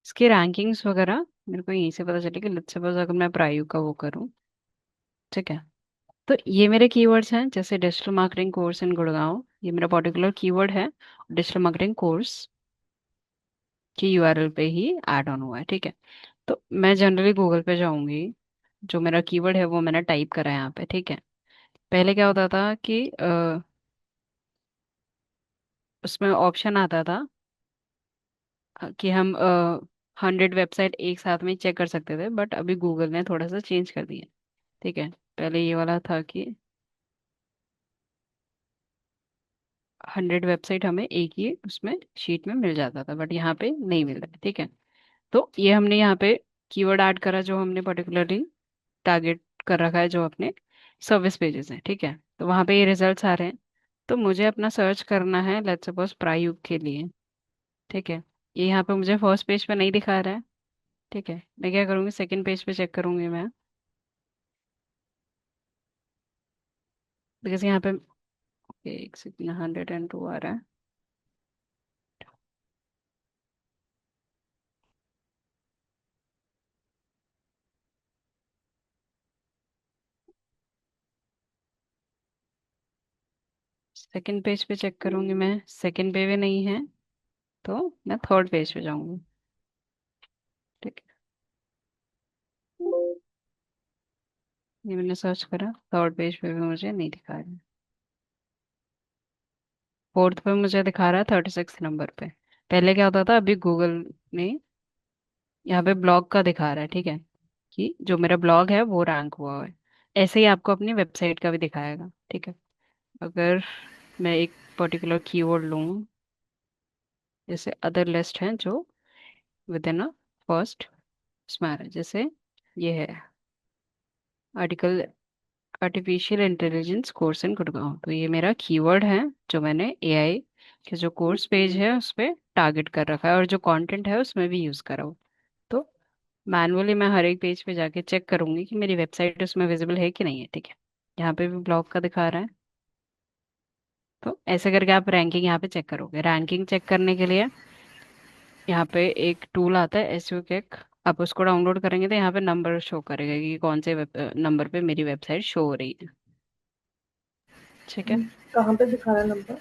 इसकी रैंकिंग्स वगैरह मेरे को यहीं से पता चले कि लेट्स सपोज अगर मैं प्रायु का वो करूँ, ठीक है। तो ये मेरे कीवर्ड्स हैं, जैसे digital marketing course in Gurgaon, ये मेरा पर्टिकुलर कीवर्ड है। डिजिटल मार्केटिंग कोर्स की यूआरएल पे ही ऐड ऑन हुआ है, ठीक है। तो मैं जनरली गूगल पे जाऊंगी, जो मेरा कीवर्ड है वो मैंने टाइप करा है यहाँ पे, ठीक है। पहले क्या होता था कि उसमें ऑप्शन आता था कि हम 100 वेबसाइट एक साथ में चेक कर सकते थे, बट अभी गूगल ने थोड़ा सा चेंज कर दिया, ठीक है। पहले ये वाला था कि 100 वेबसाइट हमें एक ही उसमें शीट में मिल जाता था, बट यहाँ पे नहीं मिल रहा है, ठीक है। तो ये हमने यहाँ पे कीवर्ड ऐड करा, जो हमने पर्टिकुलरली टारगेट कर रखा है, जो अपने सर्विस पेजेस हैं, ठीक है। तो वहाँ पे ये रिजल्ट्स आ रहे हैं। तो मुझे अपना सर्च करना है लेट्स सपोज प्रायुक्त के लिए, ठीक है। ये यहाँ पे मुझे फर्स्ट पेज पे नहीं दिखा रहा है, ठीक है। मैं क्या करूँगी, सेकंड पेज पे चेक करूँगी मैं, बिकॉज यहाँ पे एक सेकंड 102 आ रहा है। सेकंड पेज पे चेक करूँगी मैं, सेकंड पे भी नहीं है, तो मैं थर्ड पेज पे जाऊँगी, ठीक है। ये मैंने सर्च करा, थर्ड पेज पे भी मुझे नहीं दिखा रहा है। फोर्थ पे मुझे दिखा रहा है 36 नंबर पे। पहले क्या होता था, अभी गूगल ने यहाँ पे ब्लॉग का दिखा रहा है, ठीक है, कि जो मेरा ब्लॉग है वो रैंक हुआ है। ऐसे ही आपको अपनी वेबसाइट का भी दिखाएगा, ठीक है। अगर मैं एक पर्टिकुलर कीवर्ड लूँ, जैसे अदर लिस्ट है जो विद इन अ फर्स्ट स्मैर है, जैसे ये है article artificial intelligence course in Gurgaon, तो ये मेरा कीवर्ड है, जो मैंने एआई के जो कोर्स पेज है उस पे टारगेट कर रखा है, और जो कंटेंट है उसमें भी यूज़ करा हो। तो मैनुअली मैं हर एक पेज पे जाके चेक करूंगी कि मेरी वेबसाइट उसमें विजिबल है कि नहीं है, ठीक है। यहाँ पे भी ब्लॉग का दिखा रहा है। तो ऐसे करके आप रैंकिंग यहाँ पे चेक करोगे। रैंकिंग चेक करने के लिए यहाँ पे एक टूल आता है एसईओ किक, आप उसको डाउनलोड करेंगे तो यहाँ पे नंबर शो करेगा कि कौन से नंबर पे मेरी वेबसाइट शो हो रही है, ठीक है। कहाँ पे दिखा रहा है नंबर?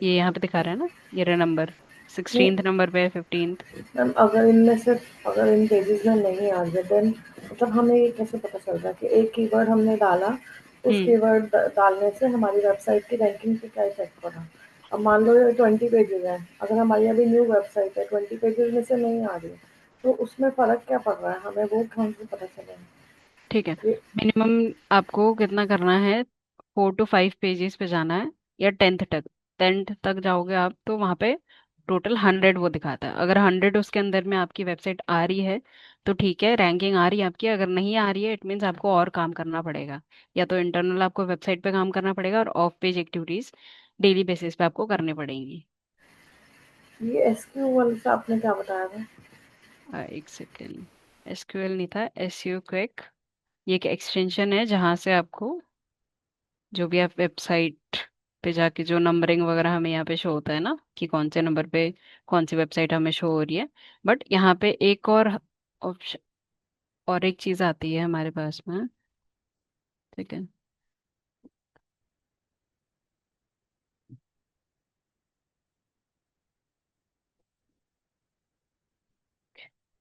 ये यहाँ पे दिखा रहा है ना, ये रहा नंबर, नहीं 16th नंबर पे है, 15th। मैम, अगर इनमें से अगर इन पेजेस में नहीं आ गए देन मतलब हमें ये कैसे पता चल रहा है कि एक कीवर्ड हमने डाला, उस हम्म। कीवर्ड डालने से हमारी वेबसाइट की रैंकिंग पे क्या इफेक्ट पड़ा? अब मान लो ये 20 पेजेस हैं, अगर हमारी अभी न्यू वेबसाइट है, 20 पेजेस में से नहीं आ रही, तो उसमें फ़र्क क्या पड़ रहा है? हमें वो ढंग से पता चलेगा। ठीक है। ये मिनिमम आपको कितना करना है, 4 to 5 पेजेस पे जाना है, या 10th तक। 10th तक जाओगे आप तो वहाँ पे टोटल 100 वो दिखाता है। अगर 100 उसके अंदर में आपकी वेबसाइट आ रही है तो ठीक है, रैंकिंग आ रही है आपकी। अगर नहीं आ रही है इट मीन्स आपको और काम करना पड़ेगा, या तो इंटरनल आपको वेबसाइट पे काम करना पड़ेगा, और of page activities daily basis पे आपको करनी पड़ेंगी। एसक्यूएल से आपने क्या बताया था? एक सेकेंड, एसक्यूएल नहीं था, एसयू क्विक। ये एक एक्सटेंशन है जहाँ से आपको जो भी आप वेबसाइट पे जाके जो नंबरिंग वगैरह हमें यहाँ पे शो होता है ना, कि कौन से नंबर पे कौन सी वेबसाइट हमें शो हो रही है। बट यहाँ पे एक और ऑप्शन, और एक चीज़ आती है हमारे पास में, ठीक है।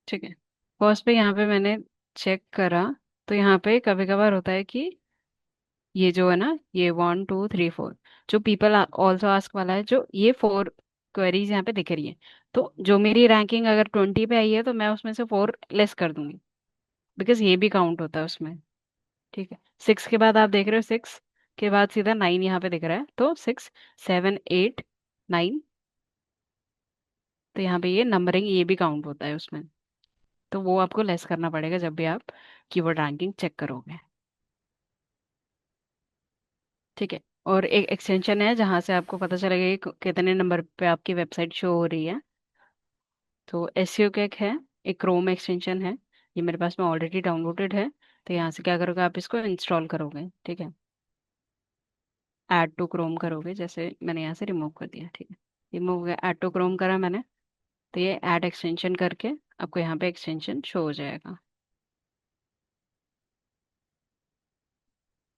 ठीक है, फर्स्ट पे यहाँ पे मैंने चेक करा, तो यहाँ पे कभी कभार होता है कि ये जो है ना, ये 1 2 3 4 जो पीपल ऑल्सो आस्क वाला है, जो ये 4 क्वेरीज यहाँ पे दिख रही है, तो जो मेरी रैंकिंग अगर 20 पे आई है तो मैं उसमें से 4 लेस कर दूंगी, बिकॉज ये भी काउंट होता है उसमें, ठीक है। 6 के बाद आप देख रहे हो, 6 के बाद सीधा 9 यहाँ पे दिख रहा है, तो 6 7 8 9, तो यहाँ पे ये नंबरिंग ये भी काउंट होता है उसमें। तो वो आपको लेस करना पड़ेगा जब भी आप कीवर्ड रैंकिंग चेक करोगे, ठीक है। और एक एक्सटेंशन है जहाँ से आपको पता चलेगा कि कितने नंबर पे आपकी वेबसाइट शो हो रही है। तो एसईओ का एक है, एक क्रोम एक्सटेंशन है, ये मेरे पास में ऑलरेडी डाउनलोडेड है। तो यहाँ से क्या करोगे, आप इसको इंस्टॉल करोगे, ठीक है। ऐड टू क्रोम करोगे, जैसे मैंने यहाँ से रिमूव कर दिया, ठीक है। रिमूव हो गया, ऐड टू क्रोम करा मैंने। तो ये ऐड एक्सटेंशन करके आपको यहाँ पे एक्सटेंशन शो हो जाएगा,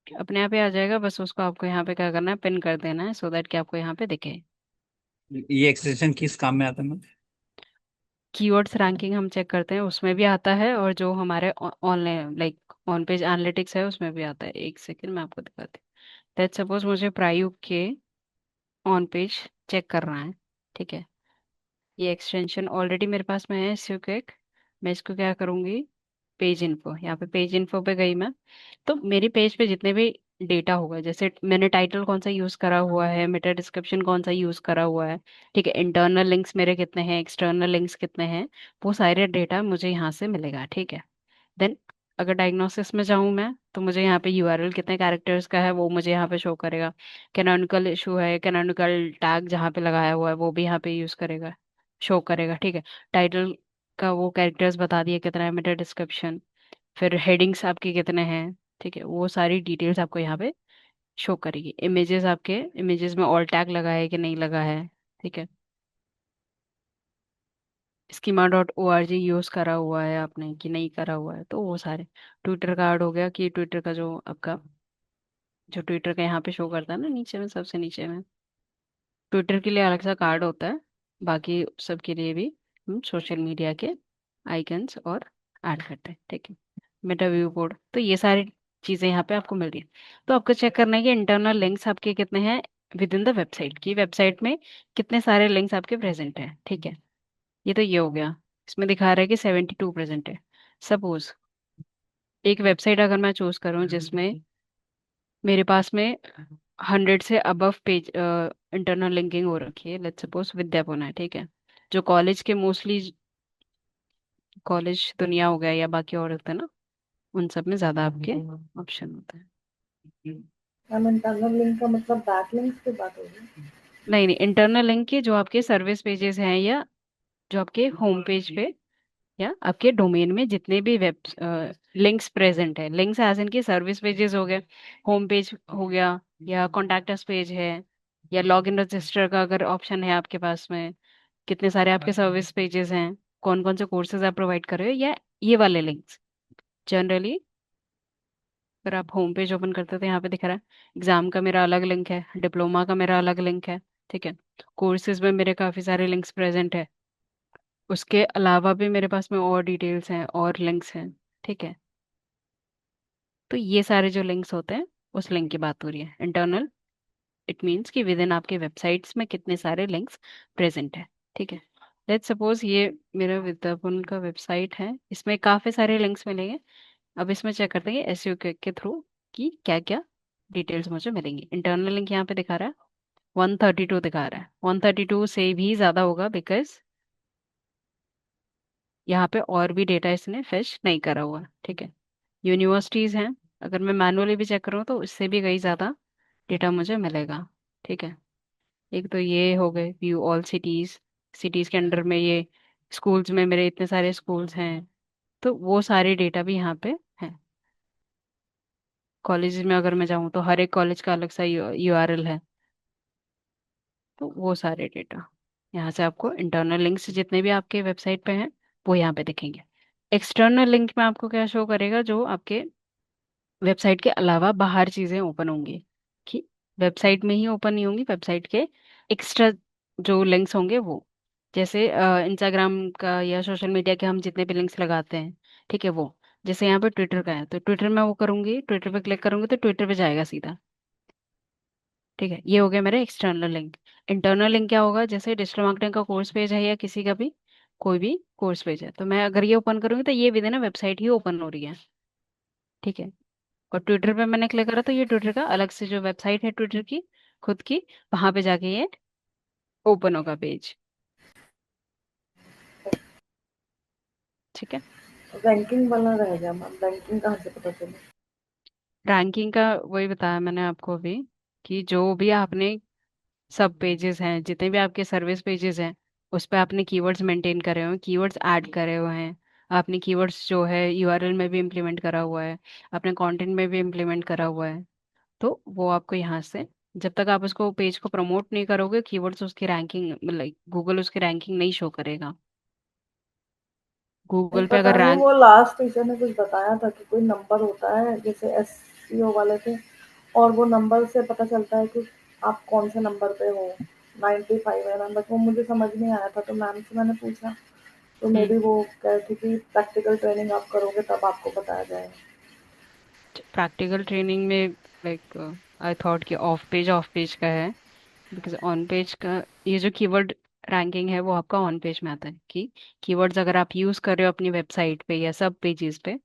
अपने आप ही आ जाएगा। बस उसको आपको यहाँ पे क्या करना है, पिन कर देना है, सो दैट कि आपको यहाँ पे दिखे। ये एक्सटेंशन किस काम में आता है मैम? कीवर्ड्स रैंकिंग हम चेक करते हैं, उसमें भी आता है, और जो हमारे online like on page analytics है उसमें भी आता है। एक सेकंड मैं आपको दिखाती हूँ। लेट्स सपोज मुझे प्राइयूक के ऑन पेज चेक करना है, ठीक है। ये एक्सटेंशन ऑलरेडी मेरे पास में है SEOClick। मैं इसको क्या करूँगी, पेज इन्फो, यहाँ पे पेज इन्फो पे गई मैं। तो मेरी पेज पे जितने भी डेटा होगा, जैसे मैंने टाइटल कौन सा यूज करा हुआ है, मेटा डिस्क्रिप्शन कौन सा यूज करा हुआ है, ठीक है, इंटरनल लिंक्स मेरे कितने हैं, एक्सटर्नल लिंक्स कितने हैं, वो सारे डेटा मुझे यहाँ से मिलेगा, ठीक है। देन अगर डायग्नोसिस में जाऊँ मैं, तो मुझे यहाँ पे URL कितने कैरेक्टर्स का है वो मुझे यहाँ पे शो करेगा। कैनोनिकल इशू है, कैनोनिकल टैग जहाँ पे लगाया हुआ है वो भी यहाँ पे यूज करेगा, शो करेगा, ठीक है। टाइटल का वो कैरेक्टर्स बता दिए कितना है, मेटा डिस्क्रिप्शन, फिर हेडिंग्स आपके कितने हैं, ठीक है, वो सारी डिटेल्स आपको यहाँ पे शो करेगी। इमेजेस, आपके इमेजेस में ऑल टैग लगा है कि नहीं लगा है, ठीक है। schema.org यूज करा हुआ है आपने कि नहीं करा हुआ है, तो वो सारे। ट्विटर कार्ड हो गया, कि ट्विटर का जो आपका, जो ट्विटर का यहाँ पे शो करता है ना नीचे में, सबसे नीचे में, ट्विटर के लिए अलग सा कार्ड होता है, बाकी सबके लिए भी हम सोशल मीडिया के आइकन्स और ऐड करते हैं, ठीक है। मेटा व्यू बोर्ड, तो ये सारी चीज़ें यहाँ पे आपको मिल रही है। तो आपको चेक करना है कि इंटरनल लिंक्स आपके कितने हैं विद इन द वेबसाइट, की वेबसाइट में कितने सारे लिंक्स आपके प्रेजेंट हैं, ठीक है। ये तो ये हो गया, इसमें दिखा रहा है कि 72 प्रेजेंट है। सपोज एक वेबसाइट अगर मैं चूज करूँ जिसमें मेरे पास में 100 से अबव पेज इंटरनल लिंकिंग हो रखी है, लेट्स सपोज विद्यापन है, ठीक है, जो कॉलेज के मोस्टली, कॉलेज दुनिया हो गया या बाकी और होता है ना, उन सब में ज्यादा आपके ऑप्शन होते हैं। मैम इंटरनल लिंक का मतलब बैक लिंक्स की बात होगी। नहीं नहीं, इंटरनल लिंक के जो आपके सर्विस पेजेस हैं, या जो आपके होम पेज पे, या आपके डोमेन में जितने भी वेब लिंक्स प्रेजेंट है, लिंक्स एज इनके सर्विस पेजेस हो गए, होम पेज हो गया, या कॉन्टैक्ट अस पेज है, या लॉग इन रजिस्टर का अगर ऑप्शन है आपके पास में, कितने सारे आपके सर्विस पेजेस हैं, कौन कौन से कोर्सेज आप प्रोवाइड कर रहे हो, या ये वाले लिंक्स। जनरली अगर आप होम पेज ओपन करते हो तो यहाँ पे दिख रहा है एग्जाम का मेरा अलग लिंक है, डिप्लोमा का मेरा अलग लिंक है, ठीक है। कोर्सेज में मेरे काफ़ी सारे लिंक्स प्रेजेंट है, उसके अलावा भी मेरे पास में और डिटेल्स हैं और लिंक्स हैं, ठीक है। तो ये सारे जो लिंक्स होते हैं, उस लिंक की बात हो रही है इंटरनल। इट मीन्स कि विद इन आपके वेबसाइट्स में कितने सारे लिंक्स प्रेजेंट है, ठीक है। लेट्स सपोज ये मेरा विद्यापन का वेबसाइट है, इसमें काफ़ी सारे लिंक्स मिलेंगे। अब इसमें चेक करते हैं एसईओ के थ्रू कि क्या क्या डिटेल्स मुझे मिलेंगी। इंटरनल लिंक यहाँ पे दिखा रहा है 132 दिखा रहा है, 132 से भी ज़्यादा होगा, बिकॉज यहाँ पे और भी डेटा इसने फिश नहीं करा हुआ, ठीक है। यूनिवर्सिटीज़ हैं, अगर मैं मैनुअली भी चेक करूँ तो इससे भी कई ज़्यादा डेटा मुझे मिलेगा, ठीक है। एक तो ये हो गए व्यू ऑल सिटीज़, सिटीज़ के अंडर में ये स्कूल्स में मेरे इतने सारे स्कूल्स हैं, तो वो सारे डेटा भी यहाँ पे हैं। कॉलेज में अगर मैं जाऊँ तो हर एक कॉलेज का अलग सा URL है, तो वो सारे डेटा यहाँ से आपको इंटरनल लिंक्स जितने भी आपके वेबसाइट पे हैं वो यहाँ पे दिखेंगे। एक्सटर्नल लिंक में आपको क्या शो करेगा, जो आपके वेबसाइट के अलावा बाहर चीजें ओपन होंगी, कि वेबसाइट में ही ओपन नहीं होंगी, वेबसाइट के एक्स्ट्रा जो लिंक्स होंगे वो, जैसे इंस्टाग्राम का या सोशल मीडिया के हम जितने भी लिंक्स लगाते हैं, ठीक है, वो। जैसे यहाँ पे ट्विटर का है, तो ट्विटर में वो करूंगी, ट्विटर पे क्लिक करूंगी तो ट्विटर पे जाएगा सीधा, ठीक है। ये हो गया मेरा एक्सटर्नल लिंक। इंटरनल लिंक क्या होगा, जैसे डिजिटल मार्केटिंग का कोर्स पेज है या किसी का भी कोई भी कोर्स पेज है, तो मैं अगर ये ओपन करूंगी तो ये with in website he open हो रही है, ठीक है। और ट्विटर पे मैंने क्लिक करा तो ये ट्विटर का अलग से जो वेबसाइट है ट्विटर की खुद की, वहां पे जाके ये ओपन होगा पेज, ठीक है। रैंकिंग वाला रह गया मैम, रैंकिंग कहाँ से पता चले? रैंकिंग का वही बताया मैंने आपको अभी, कि जो भी आपने सब पेजेस हैं, जितने भी आपके सर्विस पेजेस हैं, उस पर आपने कीवर्ड्स मेंटेन करे हुए हैं, कीवर्ड्स ऐड करे हुए हैं, आपने कीवर्ड्स जो है URL में भी इम्प्लीमेंट करा हुआ है, आपने कंटेंट में भी इम्प्लीमेंट करा हुआ है, तो वो आपको यहाँ से जब तक आप उसको पेज को प्रमोट नहीं करोगे, कीवर्ड्स उसकी रैंकिंग मतलब गूगल उसकी रैंकिंग नहीं शो करेगा। नहीं गूगल पे पता अगर नहीं, रैंक। वो लास्ट टीचर ने कुछ बताया था कि कोई नंबर होता है जैसे एससीओ वाले थे, और वो नंबर से पता चलता है कि आप कौन से नंबर पे हो। 95 है नंबर, वो मुझे समझ नहीं आया था तो मैम से मैंने पूछा, तो मे हम्म। बी वो कह रही थी कि प्रैक्टिकल ट्रेनिंग आप करोगे तब आपको बताया जाएगा। प्रैक्टिकल ट्रेनिंग में लाइक आई थॉट कि ऑफ पेज का है, बिकॉज ऑन पेज का ये जो कीवर्ड रैंकिंग है वो आपका ऑन पेज में आता है कि कीवर्ड्स अगर आप यूज कर रहे हो अपनी वेबसाइट पे या सब पेजेस पे,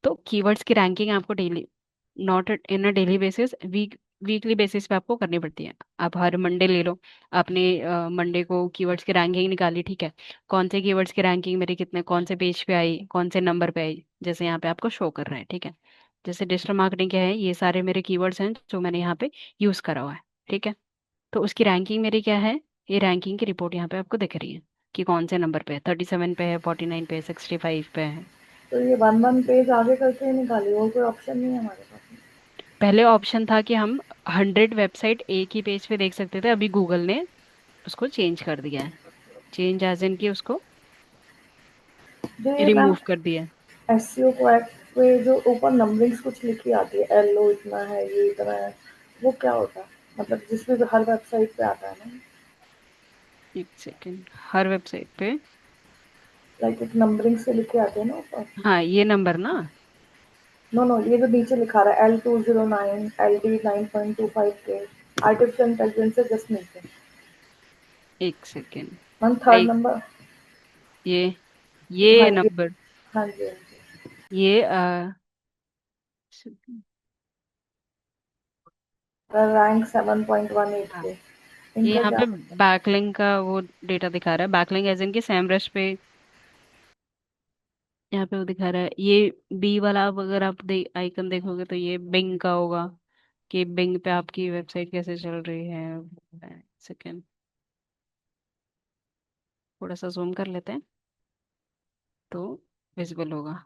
तो कीवर्ड्स की रैंकिंग आपको daily, not in a daily basis, weekly basis पे आपको करनी पड़ती है। आप हर मंडे ले लो, आपने मंडे को कीवर्ड्स की रैंकिंग निकाली, ठीक है, कौन से कीवर्ड्स की रैंकिंग मेरी कितने कौन से पेज पे आई, कौन से नंबर पे आई, जैसे यहाँ पे आपको शो कर रहे हैं, ठीक है। जैसे डिजिटल मार्केटिंग क्या है, ये सारे मेरे कीवर्ड्स हैं जो मैंने यहाँ पे यूज करा हुआ है, ठीक है। तो उसकी रैंकिंग मेरी क्या है, ये रैंकिंग की रिपोर्ट यहाँ पे आपको दिख रही है कि कौन से नंबर पे है, 37 पे है, 49 पे है, 65 पे है। तो ये वन वन पेज आगे करके ही निकाली, और कोई ऑप्शन नहीं है हमारे पास? पहले ऑप्शन था कि हम 100 वेबसाइट एक ही पेज पे देख सकते थे, अभी गूगल ने उसको चेंज कर दिया है। चेंज एज इन की उसको जो ये मैम रिमूव कर दिया है। एससीओ को ऐप पे जो ऊपर नंबरिंग्स कुछ लिखी आती है, एलओ इतना है, ये इतना है, वो क्या होता है? मतलब जिसमें भी हर वेबसाइट पे आता है ना, एक सेकेंड, हर वेबसाइट पे। लाइक एक नंबरिंग से लिखे आते हैं ना ऊपर। हाँ, ये नंबर ना। नो नो, ये जो नीचे लिखा रहा है L209 LD9.25 के, आर्टिफिशियल इंटेलिजेंस से जस्ट नीचे, एक सेकेंड। मैम थर्ड एक, नंबर। ये हाँ ये जी, नंबर, हाँ जी, हाँ जी। ये रैंक 7.18 हाँ, के, ये इनका यहाँ क्या? पे बैकलिंक का वो डेटा दिखा रहा है, बैकलिंक एज इन की सैमरश पे। यहाँ पे वो दिखा रहा है, ये बी वाला, अब अगर आप आइकन देखोगे तो ये बिंग का होगा कि बिंग पे आपकी वेबसाइट कैसे चल रही है। सेकेंड, थोड़ा सा जूम कर लेते हैं तो विजिबल होगा,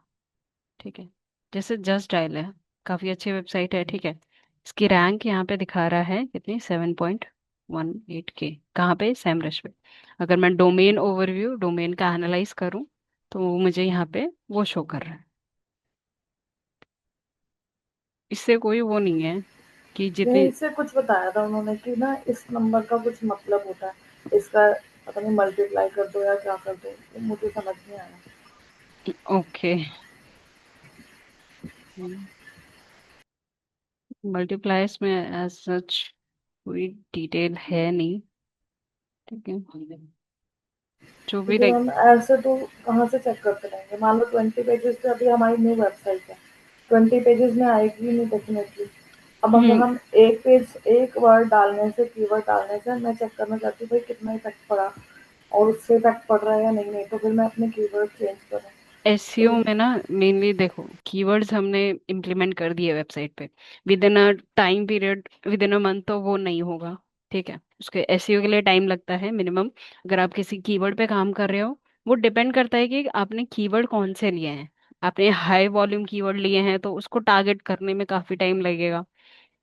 ठीक है। जैसे जस्ट डायल है, काफ़ी अच्छी वेबसाइट है, ठीक है। इसकी रैंक यहाँ पे दिखा रहा है कितनी, 7.18 के, कहाँ पे, सैमरश पे। अगर मैं डोमेन ओवरव्यू, डोमेन का एनालाइज करूँ, तो वो मुझे यहाँ पे वो शो कर रहा है। इससे कोई वो नहीं है कि जितनी। यहीं से कुछ बताया था उन्होंने कि ना इस नंबर का कुछ मतलब होता है, इसका पता नहीं मल्टीप्लाई कर दो या क्या कर दो, तो मुझे समझ नहीं आया। ओके, मल्टीप्लायर्स में एज सच कोई डिटेल है नहीं, ठीक है, जो तो भी फिर लाइक। हम ऐसे तो कहाँ से चेक करते रहेंगे? मान लो 20 पेजेस पे अभी हमारी न्यू वेबसाइट है, 20 पेजेस में आएगी नहीं डेफिनेटली। अब अगर हम्म, हम एक पेज एक वर्ड डालने से, कीवर्ड डालने से मैं चेक करना चाहती हूँ भाई कितना इफेक्ट पड़ा, और उससे इफेक्ट पड़ रहा है या नहीं, नहीं तो फिर मैं अपने कीवर्ड चेंज करूँ। एसईओ तो में ना मेनली देखो, कीवर्ड्स हमने इम्प्लीमेंट कर दिए वेबसाइट पे, with in a time period, with in a month तो वो नहीं होगा, ठीक है। उसके एसईओ के लिए टाइम लगता है मिनिमम। अगर आप किसी कीवर्ड पे काम कर रहे हो, वो डिपेंड करता है कि आपने कीवर्ड कौन से लिए हैं। आपने हाई वॉल्यूम कीवर्ड लिए हैं तो उसको टारगेट करने में काफी टाइम लगेगा,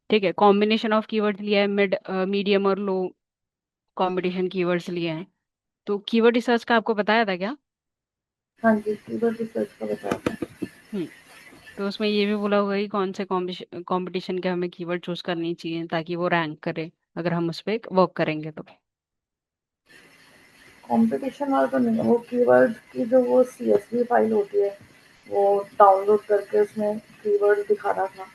ठीक है। कॉम्बिनेशन ऑफ कीवर्ड लिया है, मीडियम और लो कॉम्बिनेशन कीवर्ड्स लिए हैं। तो कीवर्ड रिसर्च का आपको बताया था क्या? हाँ जी, कीवर्ड रिसर्च का बताया था। हम्म। तो उसमें ये भी बोला होगा कि कौन से कंपटीशन के हमें कीवर्ड चूज करनी चाहिए ताकि वो रैंक करे, अगर हम उस पर वर्क करेंगे तो। कंपटीशन वाला तो नहीं है, वो कीवर्ड की जो वो सीएसवी फाइल होती है, वो डाउनलोड करके उसमें कीवर्ड दिखा रहा था,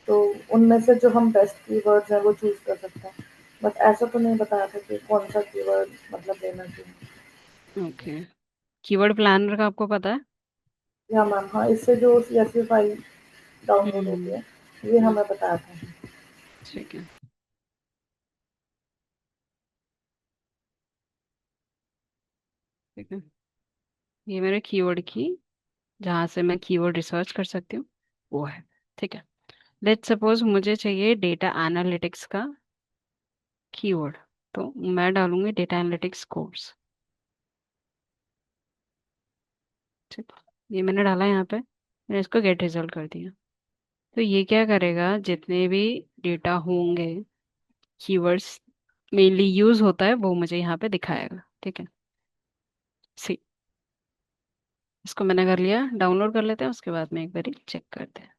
तो उनमें से जो हम बेस्ट कीवर्ड्स हैं वो चूज कर सकते हैं। बट ऐसा तो नहीं बताया था कि कौन सा कीवर्ड मतलब लेना चाहिए। ओके, कीवर्ड प्लानर का आपको पता है? या मैम, हाँ, इससे जो सीएसवी फाइल डाउनलोड होती हम्म। है, ये हम्म, हमें बताया था। ठीक है, ठीक है। ये मेरे कीवर्ड की, जहाँ से मैं कीवर्ड रिसर्च कर सकती हूँ, वो है, ठीक है। लेट्स सपोज मुझे चाहिए डेटा एनालिटिक्स का कीवर्ड, तो मैं डालूंगी डेटा एनालिटिक्स कोर्स, ठीक है। ये मैंने डाला यहाँ पे, मैंने इसको गेट रिजल्ट कर दिया। तो ये क्या करेगा, जितने भी डेटा होंगे कीवर्ड्स मेनली यूज होता है वो मुझे यहाँ पे दिखाएगा। ठीक है, सी, इसको मैंने कर लिया, डाउनलोड कर लेते हैं, उसके बाद में एक बार चेक करते हैं।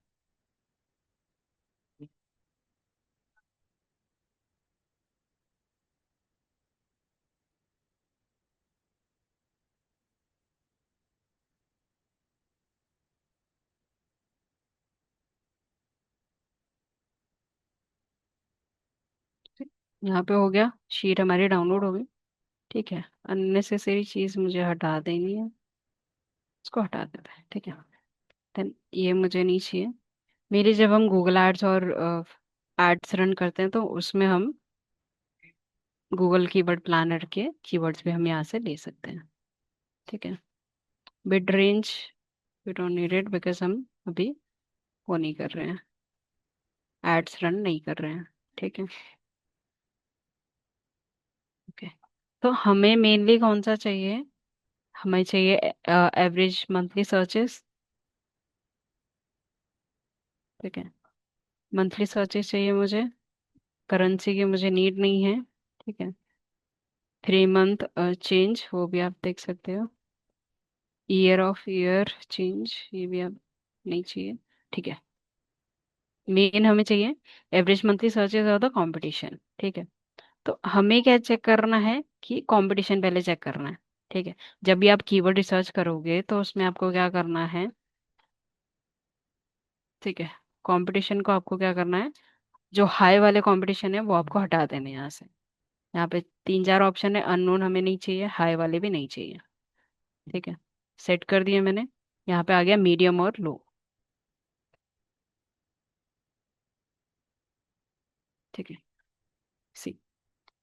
यहाँ पे हो गया, शीट हमारी डाउनलोड हो गई। ठीक है, अननेसेसरी चीज मुझे हटा देनी है, इसको हटा देते हैं। ठीक है, देन ये मुझे नहीं चाहिए। मेरी जब हम गूगल एड्स और एड्स रन करते हैं तो उसमें हम गूगल कीवर्ड प्लानर के कीवर्ड्स भी हम यहाँ से ले सकते हैं। ठीक है, bid range we don't need it because हम अभी वो नहीं कर रहे हैं, एड्स रन नहीं कर रहे हैं। ठीक है, ओके। तो हमें मेनली कौन सा चाहिए, हमें चाहिए एवरेज मंथली सर्चेस। ठीक है, मंथली सर्चेस चाहिए मुझे, करेंसी की मुझे नीड नहीं है। ठीक है, 3 मंथ चेंज वो भी आप देख सकते हो, ईयर ऑफ ईयर चेंज ये भी आप नहीं चाहिए। ठीक है, मेन हमें चाहिए एवरेज मंथली सर्चेज और द कंपटीशन। ठीक है, तो हमें क्या चेक करना है कि कंपटीशन पहले चेक करना है। ठीक है, जब भी आप कीवर्ड रिसर्च करोगे तो उसमें आपको क्या करना है। ठीक है, कंपटीशन को आपको क्या करना है, जो हाई वाले कंपटीशन है वो आपको हटा देने हैं यहाँ से। यहाँ पे 3 4 ऑप्शन है, अननोन हमें नहीं चाहिए, हाई वाले भी नहीं चाहिए। ठीक है, सेट कर दिए मैंने। यहाँ पे आ गया मीडियम और लो। ठीक है, सी,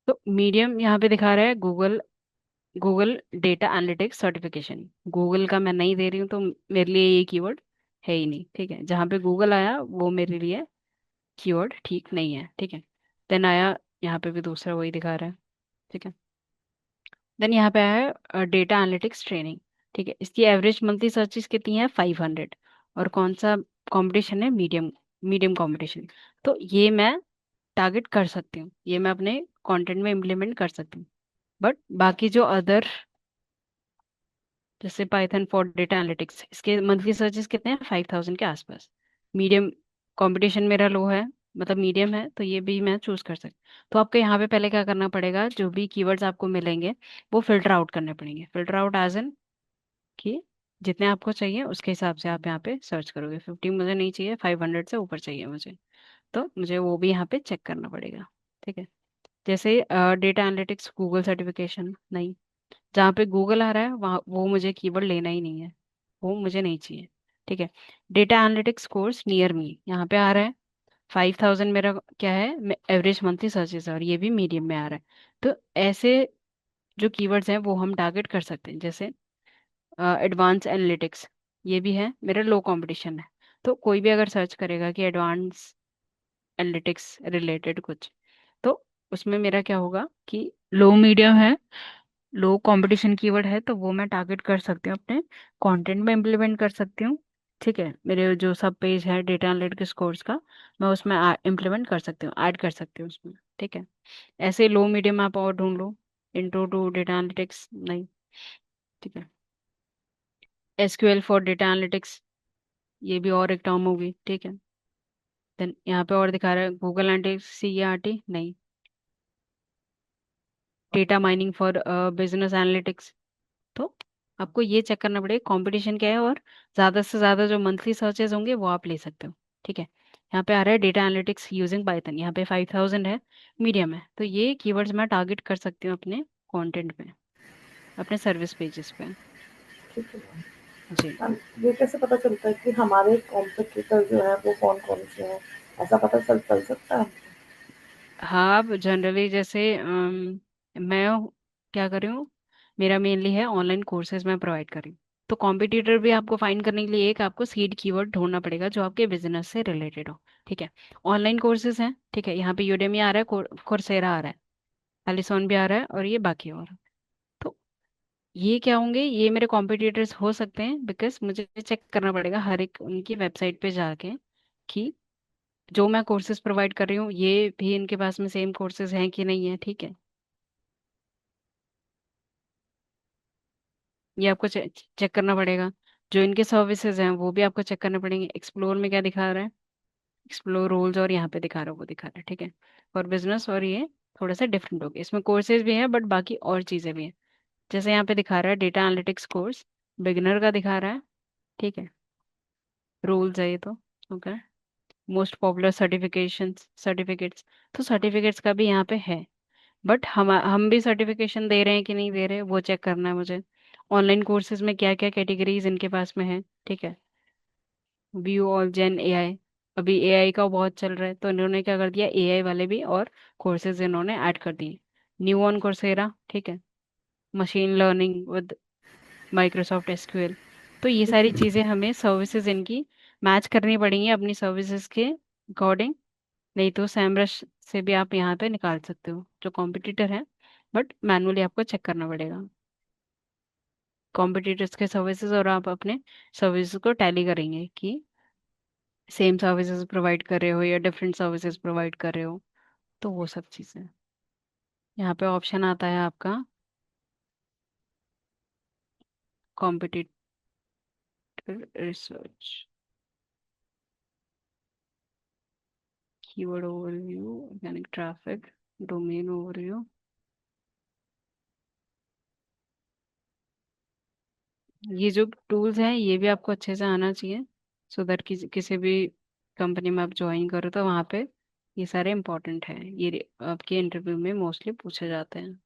तो मीडियम यहाँ पे दिखा रहा है Google, Google data analytics certification. Google का मैं नहीं दे रही हूँ तो मेरे लिए ये कीवर्ड है ही नहीं। ठीक है, जहाँ पे गूगल आया वो मेरे लिए कीवर्ड ठीक नहीं है। ठीक है, देन आया, यहाँ पे भी दूसरा वही दिखा रहा है। ठीक है, देन यहाँ पे आया है डेटा एनालिटिक्स ट्रेनिंग। ठीक है, इसकी एवरेज मंथली सर्चेस कितनी है, 500। और कौन सा कंपटीशन है, मीडियम, मीडियम कंपटीशन। तो ये मैं टारगेट कर सकती हूँ, ये मैं अपने कंटेंट में इम्प्लीमेंट कर सकती हूँ। बट बाकी जो अदर, जैसे पाइथन फॉर डेटा एनालिटिक्स, इसके मंथली सर्चेस कितने हैं, 5000 के आसपास। मीडियम, कंपटीशन मेरा लो है, मतलब मीडियम है, तो ये भी मैं चूज कर सकती। तो आपको यहाँ पे पहले क्या करना पड़ेगा, जो भी कीवर्ड्स आपको मिलेंगे वो फिल्टर आउट करने पड़ेंगे। फिल्टर आउट एज एन कि जितने आपको चाहिए उसके हिसाब से आप यहाँ पे सर्च करोगे। 50 मुझे नहीं चाहिए, 500 से ऊपर चाहिए मुझे, तो मुझे वो भी यहाँ पे चेक करना पड़ेगा। ठीक है, जैसे डेटा एनालिटिक्स गूगल सर्टिफिकेशन नहीं, जहाँ पे गूगल आ रहा है वहाँ वो मुझे कीवर्ड लेना ही नहीं है, वो मुझे नहीं चाहिए। ठीक है, data analytics course near me यहाँ पे आ रहा है, 5000 मेरा क्या है एवरेज मंथली सर्चेस, और ये भी मीडियम में आ रहा है। तो ऐसे जो कीवर्ड्स हैं वो हम टारगेट कर सकते हैं। जैसे एडवांस एनालिटिक्स, ये भी है, मेरा लो कंपटीशन है। तो कोई भी अगर सर्च करेगा कि एडवांस एनालिटिक्स रिलेटेड कुछ, तो उसमें मेरा क्या होगा कि लो मीडियम है, लो कंपटीशन कीवर्ड है, तो वो मैं टारगेट कर सकती हूँ, अपने कंटेंट में इम्प्लीमेंट कर सकती हूँ। ठीक है, मेरे जो सब पेज है डेटा एनालिटिक्स कोर्स का, मैं उसमें इम्प्लीमेंट कर सकती हूँ, ऐड कर सकती हूँ उसमें। ठीक है, ऐसे लो मीडियम आप और ढूंढ लो, इंट्रो टू डेटा एनालिटिक्स नहीं। ठीक है, एसक्यूएल फॉर डेटा एनालिटिक्स, ये भी और एक टर्म होगी। ठीक है, देन यहाँ पे और दिखा रहा है गूगल एनालिटिक्स CERT नहीं, data mining for business analytics. तो आपको ये चेक करना पड़ेगा कंपटीशन क्या है, और ज़्यादा से ज़्यादा जो मंथली सर्चेज होंगे वो आप ले सकते हो। ठीक है, यहाँ पे आ रहा है डेटा एनालिटिक्स यूजिंग पाइथन, यहाँ पे 5000 है, मीडियम है, तो ये कीवर्ड्स मैं टारगेट कर सकती हूँ अपने कंटेंट पे, अपने सर्विस पेजेस पे। ठीक है मैम। जी, मैम, ये कैसे पता चलता है कि हमारे कॉम्पिटिटर जो है वो कौन-कौन से हैं? ऐसा पता चल सकता है? हाँ, आप जनरली जैसे मैं क्या कर रही हूँ, मेरा मेनली है ऑनलाइन कोर्सेज मैं प्रोवाइड कर रही हूँ। तो कॉम्पिटिटर भी आपको फाइंड करने के लिए एक आपको सीड कीवर्ड ढूंढना पड़ेगा जो आपके बिजनेस से रिलेटेड हो। ठीक है, ऑनलाइन कोर्सेज हैं। ठीक है, यहाँ पे यूडेमी आ रहा है, कोर्सेरा आ रहा है, एलिसॉन भी आ रहा है, और ये बाकी और। तो ये क्या होंगे, ये मेरे कॉम्पिटिटर्स हो सकते हैं, बिकॉज मुझे चेक करना पड़ेगा हर एक उनकी वेबसाइट पे जाके कि जो मैं कोर्सेज प्रोवाइड कर रही हूँ ये भी इनके पास में सेम कोर्सेज हैं कि नहीं है, ठीक है। ये आपको चेक करना पड़ेगा। जो इनके सर्विसेज हैं वो भी आपको चेक करने पड़ेंगे। एक्सप्लोर में क्या दिखा रहा है, एक्सप्लोर रोल्स, और यहाँ पे दिखा रहा है वो दिखा रहा है, ठीक है। और बिजनेस और ये थोड़ा सा डिफरेंट हो गया, इसमें कोर्सेज भी हैं बट बाकी और चीज़ें भी हैं। जैसे यहाँ पे दिखा रहा है डेटा एनालिटिक्स कोर्स, बिगिनर का दिखा रहा है, ठीक है। रूल्स है ये तो, okay. Most popular certification, certificates, तो सर्टिफिकेट्स का भी यहाँ पे है। बट हम भी सर्टिफिकेशन दे रहे हैं कि नहीं दे रहे वो चेक करना है मुझे। ऑनलाइन कोर्सेज में क्या क्या कैटेगरीज इनके पास में है, ठीक है। व्यू ऑल जेन एआई, अभी एआई का बहुत चल रहा है तो इन्होंने क्या कर दिया, एआई वाले भी और कोर्सेज इन्होंने ऐड कर दिए। न्यू ऑन कोर्सेरा, ठीक है। Machine learning with Microsoft SQL. तो ये ठीक सारी है। चीज़ें हमें सर्विसेज इनकी मैच करनी पड़ेंगी अपनी सर्विसेज के अकॉर्डिंग। नहीं तो सैमरश से भी आप यहाँ पे निकाल सकते हो जो कॉम्पिटिटर है, बट मैनुअली आपको चेक करना पड़ेगा कॉम्पिटिटर्स के सर्विसेज, और आप अपने सर्विसेज को टैली करेंगे कि सेम सर्विसेज प्रोवाइड कर रहे हो या डिफरेंट सर्विसेज प्रोवाइड कर रहे हो। तो वो सब चीज़ें यहाँ पे ऑप्शन आता है आपका competitor research, keyword overview, organic traffic, domain overview. ये जो टूल्स हैं ये भी आपको अच्छे से आना चाहिए, सो दैट किसी भी कंपनी में आप ज्वाइन करो तो वहाँ पे ये सारे इंपॉर्टेंट हैं, ये आपके इंटरव्यू में मोस्टली पूछे जाते हैं।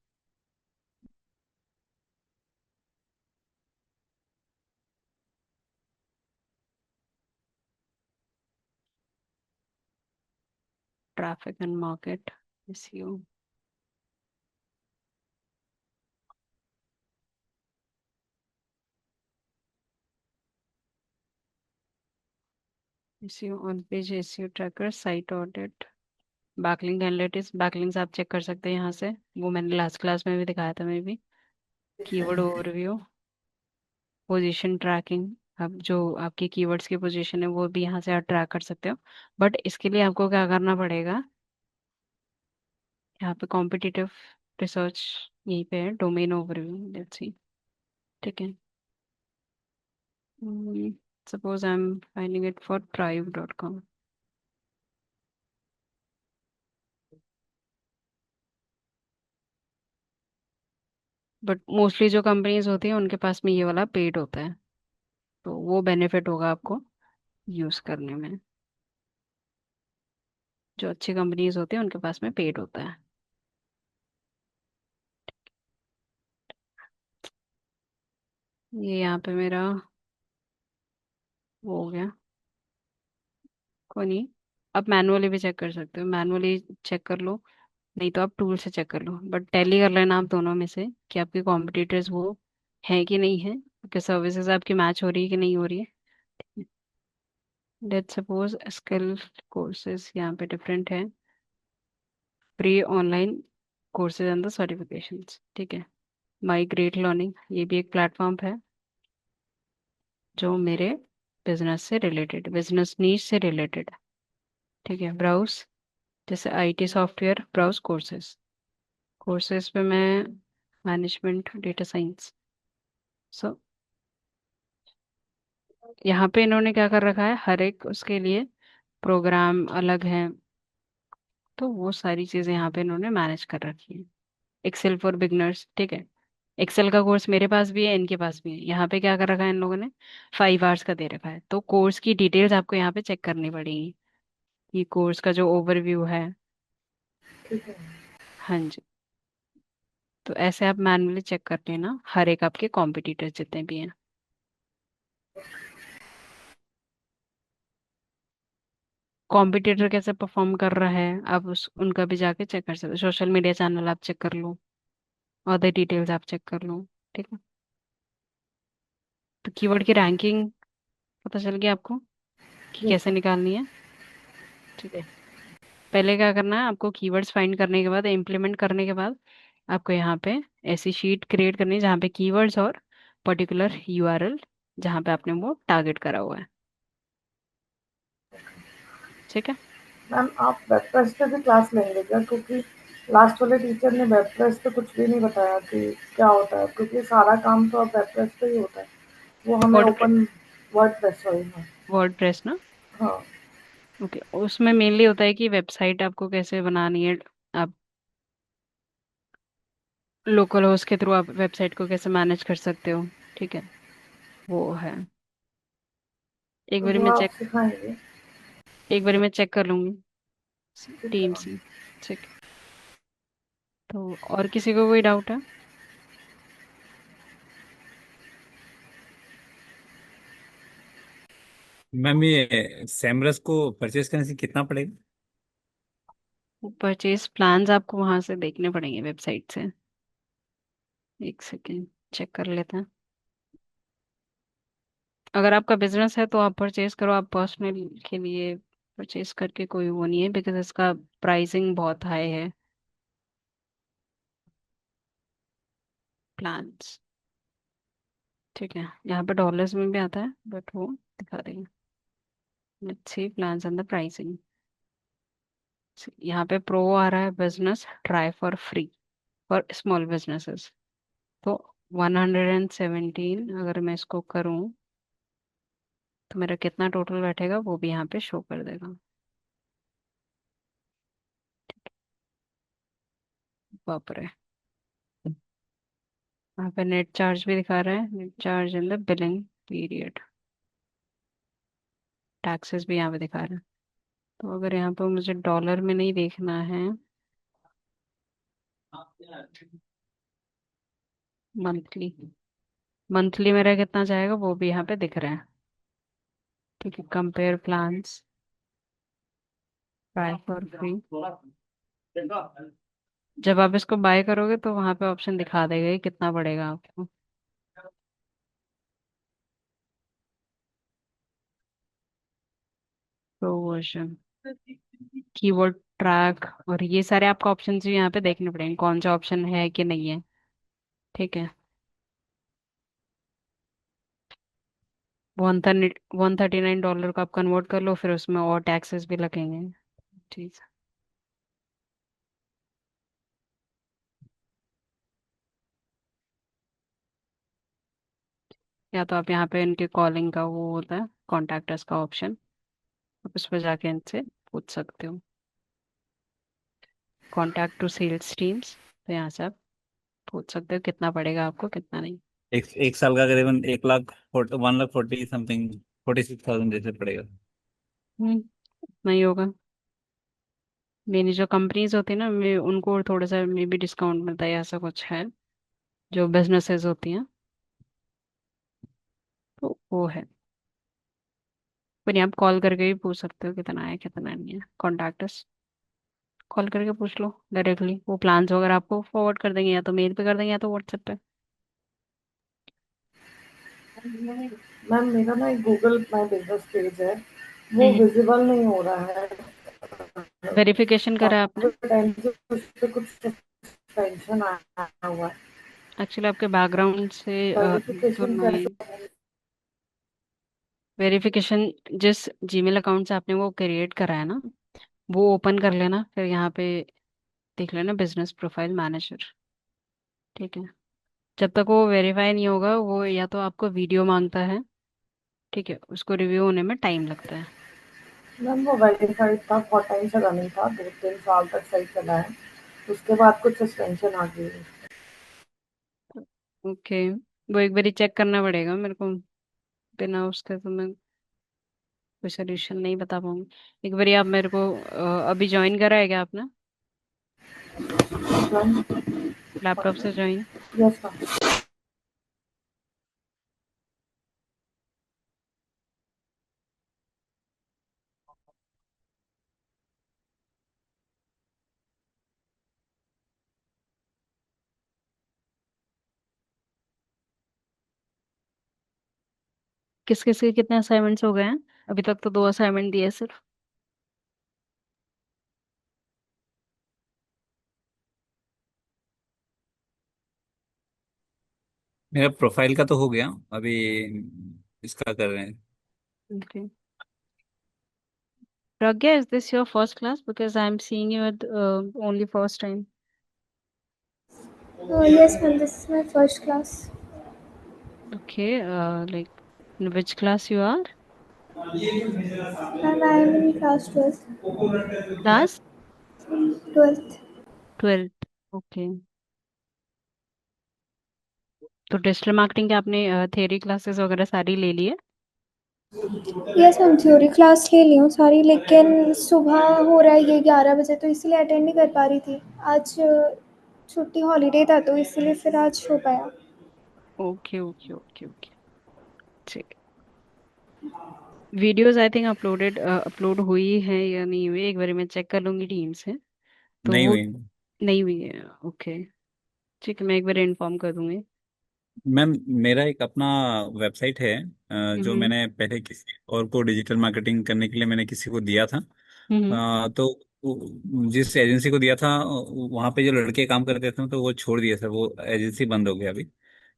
Traffic and market, SEO, SEO on page, SEO tracker, site audit, backlink analytics, backlinks आप चेक कर सकते हैं यहाँ से, वो मैंने लास्ट क्लास में भी दिखाया था, मैं भी। कीवर्ड ओवरव्यू, पोजीशन ट्रैकिंग, अब जो आपकी कीवर्ड्स की पोजीशन है वो भी यहाँ से आप ट्रैक कर सकते हो। बट इसके लिए आपको क्या करना पड़ेगा, यहाँ पे कॉम्पिटिटिव रिसर्च यहीं पे है, डोमेन ओवरव्यू, लेट्स सी, ठीक है। Suppose I am finding it for tribe.com। But mostly जो कंपनीज होती हैं उनके पास में ये वाला पेड होता है, तो वो बेनिफिट होगा आपको यूज़ करने में। जो अच्छी कंपनीज होती हैं उनके पास में पेड होता है। ये यहाँ पे मेरा वो हो गया, कोई नहीं। आप मैनुअली भी चेक कर सकते हो, मैनुअली चेक कर लो, नहीं तो आप टूल से चेक कर लो, बट टैली कर लेना आप दोनों में से कि आपके कॉम्पिटिटर्स वो हैं कि नहीं है, कि सर्विसेज आपकी मैच हो रही है कि नहीं हो रही है। लेट्स सपोज स्किल कोर्सेज यहाँ पे डिफरेंट है, pre online courses and the certifications, ठीक है। माई ग्रेट लर्निंग ये भी एक प्लेटफॉर्म है जो मेरे बिजनेस से रिलेटेड, बिजनेस नीड से रिलेटेड है, ठीक है। ब्राउज, जैसे IT software browse courses, courses पे मैं मैनेजमेंट डेटा साइंस, सो यहाँ पे इन्होंने क्या कर रखा है, हर एक उसके लिए प्रोग्राम अलग है, तो वो सारी चीज़ें यहाँ पे इन्होंने मैनेज कर रखी है। एक्सेल फॉर बिगनर्स, ठीक है। एक्सेल का कोर्स मेरे पास भी है, इनके पास भी है। यहाँ पे क्या कर रखा है इन लोगों ने, 5 आवर्स का दे रखा है, तो कोर्स की डिटेल्स आपको यहाँ पे चेक करनी पड़ेगी, ये कोर्स का जो ओवरव्यू है। ठीक है। हाँ जी। तो ऐसे आप मैनुअली चेक कर लेना हर एक आपके कॉम्पिटिटर्स जितने भी हैं। कॉम्पिटिटर कैसे परफॉर्म कर रहा है आप उस उनका भी जाके चेक कर सकते हो, सोशल मीडिया चैनल आप चेक कर लो, अदर डिटेल्स आप चेक कर लो, ठीक है। तो कीवर्ड की रैंकिंग पता चल गया आपको कि यस कैसे सर। निकालनी है, ठीक है। यस। पहले क्या करना है आपको, कीवर्ड्स फाइंड करने के बाद, इम्प्लीमेंट करने के बाद आपको यहाँ पे ऐसी शीट क्रिएट करनी है जहाँ पे कीवर्ड्स और पर्टिकुलर यूआरएल जहाँ पे आपने वो टारगेट करा हुआ है, ठीक है। मैम आप वेब प्रेस पे भी क्लास लेंगे क्या? क्योंकि लास्ट वाले टीचर ने वेब प्रेस पे कुछ भी नहीं बताया कि क्या होता है, क्योंकि सारा काम तो अब वेब प्रेस पे ही होता है। वो हमें word open word press, sorry हाँ। वर्ड प्रेस ना? हाँ। ओके, उसमें मेनली होता है कि वेबसाइट आपको कैसे बनानी है। आप लोकल होस्ट के थ्रू आप वेबसाइट को कैसे मैनेज कर सकते हो, ठीक है, वो है। एक तो बारी वो मैं आप चेक सिखाएंगे? एक बारी मैं चेक कर लूंगी ठीक है टीम मैम। से। ठीक। तो और किसी को कोई डाउट है? मैम ये सैमरस को परचेज करने से कितना पड़ेगा? परचेज प्लान्स आपको वहां से देखने पड़ेंगे वेबसाइट से। एक सेकेंड, चेक कर लेते हैं। अगर आपका बिजनेस है तो आप परचेज करो, आप पर्सनल के लिए परचेज करके कोई वो नहीं है, बिकॉज इसका प्राइसिंग बहुत हाई है। प्लान्स, ठीक है, यहाँ पे डॉलर्स में भी आता है बट वो दिखा देंगे। Let's see plans and the pricing. यहाँ पे प्रो आ रहा है, business try for free for small businesses. तो 117, अगर मैं इसको करूँ तो मेरा कितना टोटल बैठेगा वो भी यहाँ पे शो कर देगा। बाप रे, यहाँ पे नेट चार्ज भी दिखा रहा है, net charge in the billing period. Taxes भी यहाँ पे दिखा रहा है। तो अगर यहाँ पे मुझे डॉलर में नहीं देखना है, मंथली, मंथली मेरा कितना जाएगा वो भी यहाँ पे दिख रहा है। ठीक है, compare plans, try for free. जब आप इसको बाय करोगे तो वहां पे ऑप्शन दिखा देगा कि कितना पड़ेगा आपको। प्रो वर्जन, कीवर्ड ट्रैक, और ये सारे आपको ऑप्शन भी यहाँ पे देखने पड़ेंगे कौन सा ऑप्शन है कि नहीं है। ठीक है, 139 डॉलर को आप कन्वर्ट कर लो, फिर उसमें और टैक्सेस भी लगेंगे। ठीक है, या तो आप यहाँ पे इनके कॉलिंग का वो होता है कॉन्टैक्ट का ऑप्शन, आप उस पर जाके इनसे पूछ सकते हो, कॉन्टैक्ट टू सेल्स टीम्स। तो यहाँ से आप पूछ सकते हो कितना पड़ेगा आपको, कितना नहीं। एक साल का करीबन 1 लाख 1 लाख 40 समथिंग 46,000 जैसे पड़ेगा। नहीं होगा, मेरी जो कंपनीज होती है ना, मैं उनको थोड़ा सा मे भी डिस्काउंट मिलता है, ऐसा कुछ है जो बिजनेसेस होती हैं, तो वो है। पर आप कॉल करके भी पूछ सकते हो कितना है कितना नहीं है, कॉन्टैक्ट कॉल करके पूछ लो डायरेक्टली, वो प्लान्स वगैरह आपको फॉरवर्ड कर देंगे, या तो मेल पे कर देंगे या तो व्हाट्सएप पे। मैम मेरा ना एक गूगल माई बिजनेस पेज है, वो विजिबल नहीं हो रहा है वेरिफिकेशन करा है आपने? काफी टाइम से, उस पे कुछ टेंशन आया हुआ है। एक्चुअली आपके बैकग्राउंड से तो वेरिफिकेशन नहीं। कैसे? वेरिफिकेशन जिस जीमेल अकाउंट से आपने वो क्रिएट करा है ना, वो ओपन कर लेना, फिर यहाँ पे देख लेना बिजनेस प्रोफाइल मैनेजर। ठीक है, जब तक वो वेरीफाई नहीं होगा, वो या तो आपको वीडियो मांगता है, ठीक है, उसको रिव्यू होने में टाइम लगता है। मैम वो वेरीफाइड था, बहुत टाइम से रनिंग था, 2-3 साल तक सही चला है, उसके बाद कुछ सस्पेंशन आ गई है। ओके, वो एक बारी चेक करना पड़ेगा मेरे को, बिना उसके तो मैं कोई सोल्यूशन नहीं बता पाऊंगी। एक बारी आप मेरे को अभी ज्वाइन करा है क्या आपने, लैपटॉप से ज्वाइन? Yes ma'am. किस किस के कितने असाइनमेंट्स हो गए हैं? अभी तक तो 2 असाइनमेंट दिए सिर्फ। मेरा प्रोफाइल का तो हो गया अभी, इसका कर रहे हैं। Okay, Pragya, is this your first class? Because I'm seeing you at only first time. Yes, ma'am, this is my first class. Okay, like in which class you are? Ma'am, I am in class 12th. Class 12th. 12th. Okay. तो digital marketing के आपने theory classes वगैरह सारी ले ली है? Yes ma'am, theory class ले ली हूँ सारी, लेकिन सुबह हो रहा है ये 11 बजे, तो इसलिए अटेंड नहीं कर पा रही थी आज। छुट्टी हॉलीडे था तो इसलिए फिर आज हो पाया। ओके ओके ओके ओके, ठीक। वीडियोस आई थिंक अपलोड हुई है या नहीं हुई, एक बार मैं चेक कर लूंगी टीम से। तो नहीं वो हुई। नहीं हुई है, ओके। ठीक है, मैं एक बार इन्फॉर्म कर दूंगी। मैम, मेरा एक अपना वेबसाइट है, जो हम्म मैंने पहले किसी और को डिजिटल मार्केटिंग करने के लिए मैंने किसी को दिया था। हम्म। तो जिस एजेंसी को दिया था, वहाँ पे जो लड़के काम करते थे तो वो छोड़ दिया सर, वो एजेंसी बंद हो गया अभी।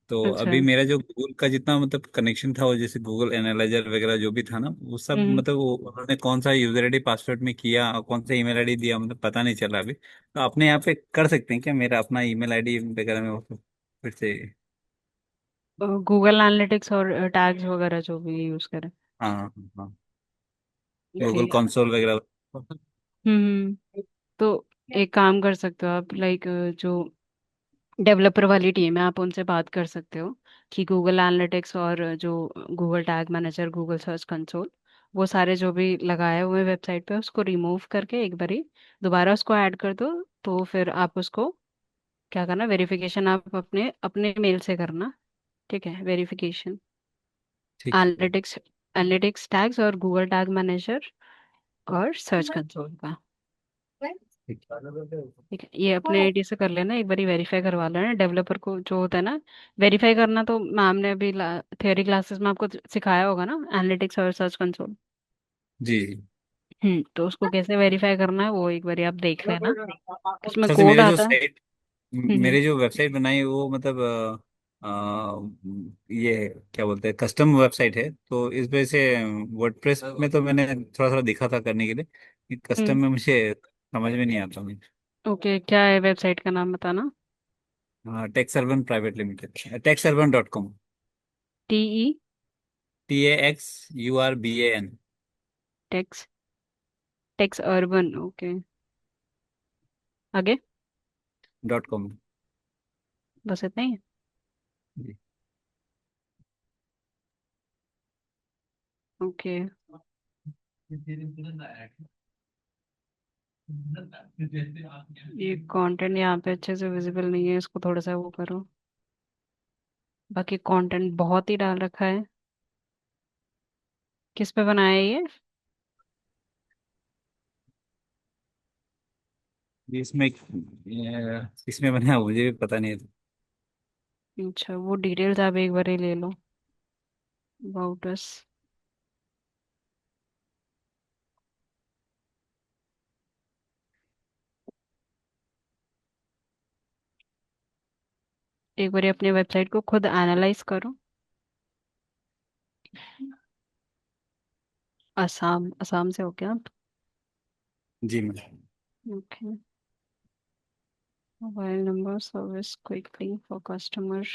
तो अच्छा। अभी मेरा जो गूगल का जितना मतलब कनेक्शन था, वो जैसे गूगल एनालाइजर वगैरह जो भी था ना, वो सब हम्म। मतलब वो उन्होंने कौन सा यूजर आईडी पासवर्ड में किया और कौन सा ईमेल आईडी दिया, मतलब पता नहीं चला अभी। तो अपने यहाँ पे कर सकते हैं क्या, मेरा अपना ईमेल आईडी वगैरह में वो फिर से? गूगल एनालिटिक्स और टैग्स वगैरह जो भी यूज करें। हाँ हाँ हाँ। ओके। गूगल कंसोल वगैरह। तो एक काम कर सकते हो आप, लाइक जो डेवलपर वाली टीम है, आप उनसे बात कर सकते हो कि गूगल एनालिटिक्स और जो Google tag manager, Google search console, वो सारे जो भी लगाए हुए वेबसाइट पे उसको रिमूव करके एक बारी दोबारा उसको ऐड कर दो। तो फिर आप उसको क्या करना, वेरिफिकेशन आप अपने अपने मेल से करना। ठीक है, वेरिफिकेशन ठीक है। एनालिटिक्स, एनालिटिक्स टैग्स और गूगल टैग मैनेजर और सर्च कंसोल का। ठीक ठीक है, ये अपने आईडी से कर लेना, एक बारी वेरीफाई करवा लेना। डेवलपर को जो होता है ना वेरीफाई करना, तो मैम ने अभी थियोरी क्लासेस में आपको सिखाया होगा ना, एनालिटिक्स और सर्च कंसोल। जी। तो उसको कैसे वेरीफाई करना है वो एक बारी आप देख लेना, उसमें सर से कोड मेरे जो आता है। साइट हम्म मेरे जो वेबसाइट बनाई है, वो मतलब ये क्या बोलते हैं, कस्टम वेबसाइट है, तो इस वजह से वर्डप्रेस में तो मैंने थोड़ा थोड़ा दिखा था करने के लिए, कि कस्टम हम्म। में मुझे समझ में नहीं आता मुझे। ओके, क्या है वेबसाइट का नाम बताना? Tax urban private limited, TaxUrban.com। TE TaxUrban tax, tax urban, okay. आगे? .com। बस इतना ही? ओके। ये कंटेंट यहाँ पे अच्छे से विजिबल नहीं है, इसको थोड़ा सा वो करो। बाकी कंटेंट बहुत ही डाल रखा है। किस पे बनाया है ये? इसमें इसमें बना मुझे भी पता नहीं है। अच्छा, वो डिटेल्स आप एक बार ही ले लो, अबाउट अस। एक बार अपने वेबसाइट को खुद एनालाइज करो। असम, असम से हो क्या आप? जी ma'am. Okay. Mobile number service quickly for customer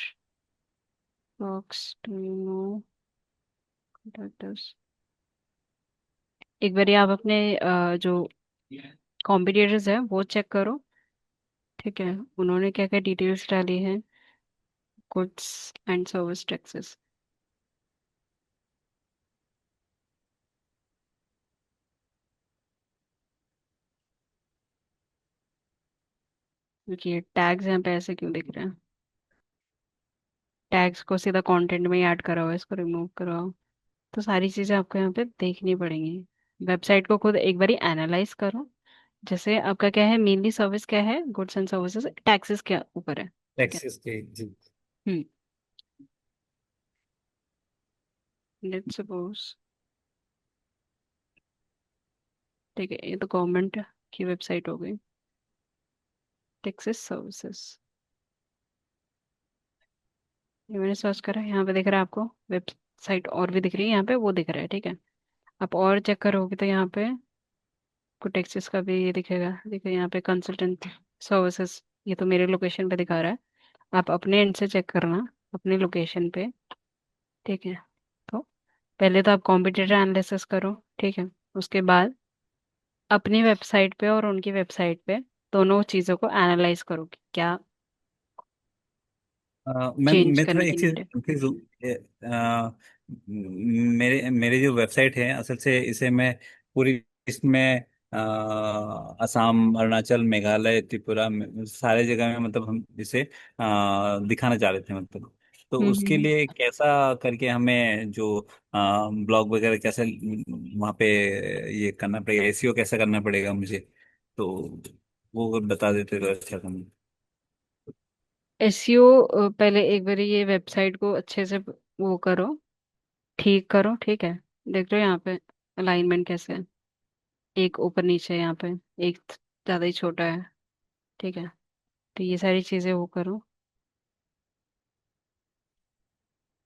box, do you know contact. एक बार आप अपने जो कॉम्पिटिटर्स हैं वो चेक करो। ठीक है, उन्होंने क्या क्या डिटेल्स डाली है, गुड्स एंड सर्विस टैक्सेस। क्योंकि टैग्स यहाँ पे ऐसे क्यों दिख रहे हैं? टैग्स को सीधा कंटेंट में ही ऐड करा हुआ है, इसको रिमूव कराओ। तो सारी चीजें आपको यहाँ पे देखनी पड़ेंगी। वेबसाइट को खुद एक बारी एनालाइज करो। जैसे आपका क्या है, मेनली सर्विस क्या है, गुड्स एंड सर्विसेज, टैक्सेस के ऊपर है। ठीक है। टैक्सेस के जी। हम्म। लेट्स सपोज, ठीक है, ये तो गवर्नमेंट की वेबसाइट हो गई, टैक्सेस सर्विसेज। ये मैंने सर्च करा, यहाँ पे दिख रहा है आपको वेबसाइट और भी दिख रही है, यहाँ पे वो दिख रहा है। ठीक है, आप और चेक करोगे तो यहाँ पे आपको टेक्सास का भी ये दिखेगा, देखिए यहाँ पे कंसल्टेंट सर्विसेज, ये तो मेरे लोकेशन पे दिखा रहा है। आप अपने एंड से चेक करना अपने लोकेशन पे, ठीक है। तो पहले तो आप कॉम्पिटिटर एनालिसिस करो, ठीक है। उसके बाद अपनी वेबसाइट पे और उनकी वेबसाइट पे दोनों चीज़ों को एनालाइज करो कि क्या मैम चेंज मैं थोड़ा करने की एक चीज नीड है। कंफ्यूज हूँ। मेरे मेरे जो वेबसाइट है असल से इसे मैं पूरी इसमें असम, अरुणाचल, मेघालय, त्रिपुरा सारे जगह में मतलब हम इसे दिखाना चाह रहे थे मतलब। तो उसके हम्म। लिए कैसा करके हमें जो ब्लॉग वगैरह कैसे वहाँ पे ये करना पड़ेगा, एसईओ कैसा करना पड़ेगा मुझे, तो वो अगर बता देते तो अच्छा था। एसईओ पहले एक बार ये वेबसाइट को अच्छे से वो करो, ठीक करो, ठीक है। देख लो यहाँ पे अलाइनमेंट कैसे है, एक ऊपर नीचे है यहाँ पे, एक ज़्यादा ही छोटा है, ठीक है। तो ये सारी चीज़ें वो करो,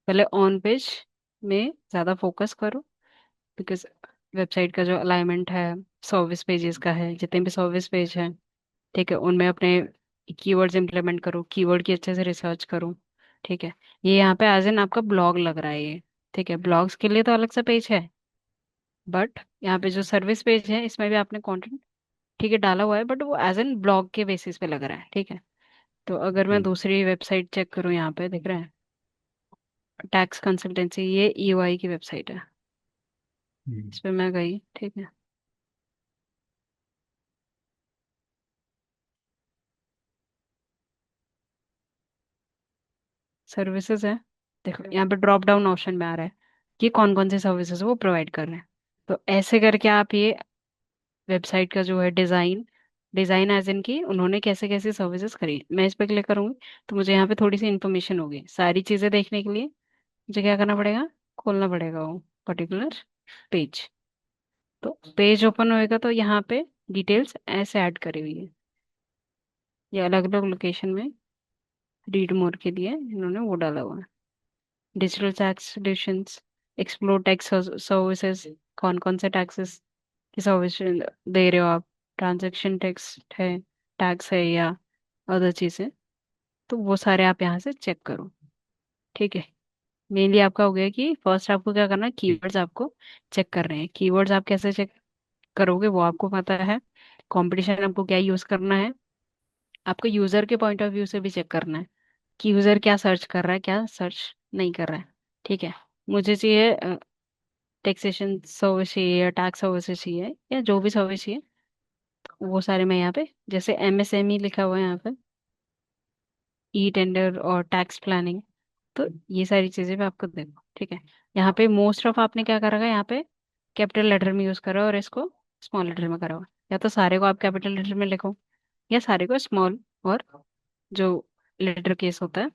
पहले ऑन पेज में ज़्यादा फोकस करो, बिकॉज वेबसाइट का जो अलाइनमेंट है सर्विस पेजेस का है, जितने भी सर्विस पेज हैं, ठीक है, उनमें अपने कीवर्ड्स इंप्लीमेंट करो, कीवर्ड की अच्छे से रिसर्च करो, ठीक है। ये यहाँ पे एज एन आपका ब्लॉग लग रहा है ये, ठीक है। ब्लॉग्स के लिए तो अलग सा पेज है, बट यहाँ पे जो सर्विस पेज है इसमें भी आपने कंटेंट, ठीक है, डाला हुआ है, बट वो एज एन ब्लॉग के बेसिस पे लग रहा है, ठीक है। तो अगर मैं ठीक। दूसरी वेबसाइट चेक करूँ, यहाँ पे दिख रहा है टैक्स कंसल्टेंसी, ये ईओआई की वेबसाइट है, हम्म। इस पे मैं गई, ठीक है। सर्विसेज है, देखो यहाँ पे ड्रॉप डाउन ऑप्शन में आ रहा है कि कौन कौन सी सर्विसेज वो प्रोवाइड कर रहे हैं। तो ऐसे करके आप ये वेबसाइट का जो है डिज़ाइन, डिज़ाइन एज इन की उन्होंने कैसे कैसे सर्विसेज करी, मैं इस पर क्लिक करूंगी तो मुझे यहाँ पे थोड़ी सी इन्फॉर्मेशन होगी। सारी चीज़ें देखने के लिए मुझे क्या करना पड़ेगा, खोलना पड़ेगा वो पर्टिकुलर पेज। तो पेज ओपन होएगा तो यहाँ पे डिटेल्स ऐसे ऐड करी हुई है, ये अलग अलग लोकेशन में रीड मोर के लिए इन्होंने वो डाला हुआ है। Digital tax solutions, explore tax services, कौन कौन से टैक्सेस की सर्विस दे रहे हो आप, ट्रांजैक्शन टैक्स है या अदर चीज़ें, तो वो सारे आप यहाँ से चेक करो, ठीक है। मेनली आपका हो गया कि फर्स्ट आपको क्या करना है, ठीक। कीवर्ड्स आपको चेक कर रहे हैं। कीवर्ड्स आप कैसे चेक करोगे वो आपको पता है, कंपटीशन आपको क्या यूज़ करना है, आपको यूज़र के पॉइंट ऑफ व्यू से भी चेक करना है कि यूज़र क्या सर्च कर रहा है, क्या सर्च नहीं कर रहा है, ठीक है। मुझे चाहिए टैक्सेशन सर्विस चाहिए या टैक्स सर्विस चाहिए या जो भी सर्विस चाहिए, वो सारे मैं यहाँ पे, जैसे एमएसएमई लिखा हुआ है यहाँ पे, ई टेंडर और टैक्स प्लानिंग, तो ये सारी चीजें भी आपको देखो, ठीक है। यहाँ पे मोस्ट ऑफ आपने क्या करा है, यहाँ पे कैपिटल लेटर में यूज करा और इसको स्मॉल लेटर में करा हुआ, या तो सारे को आप कैपिटल लेटर में लिखो या सारे को स्मॉल, और जो लेटर केस होता है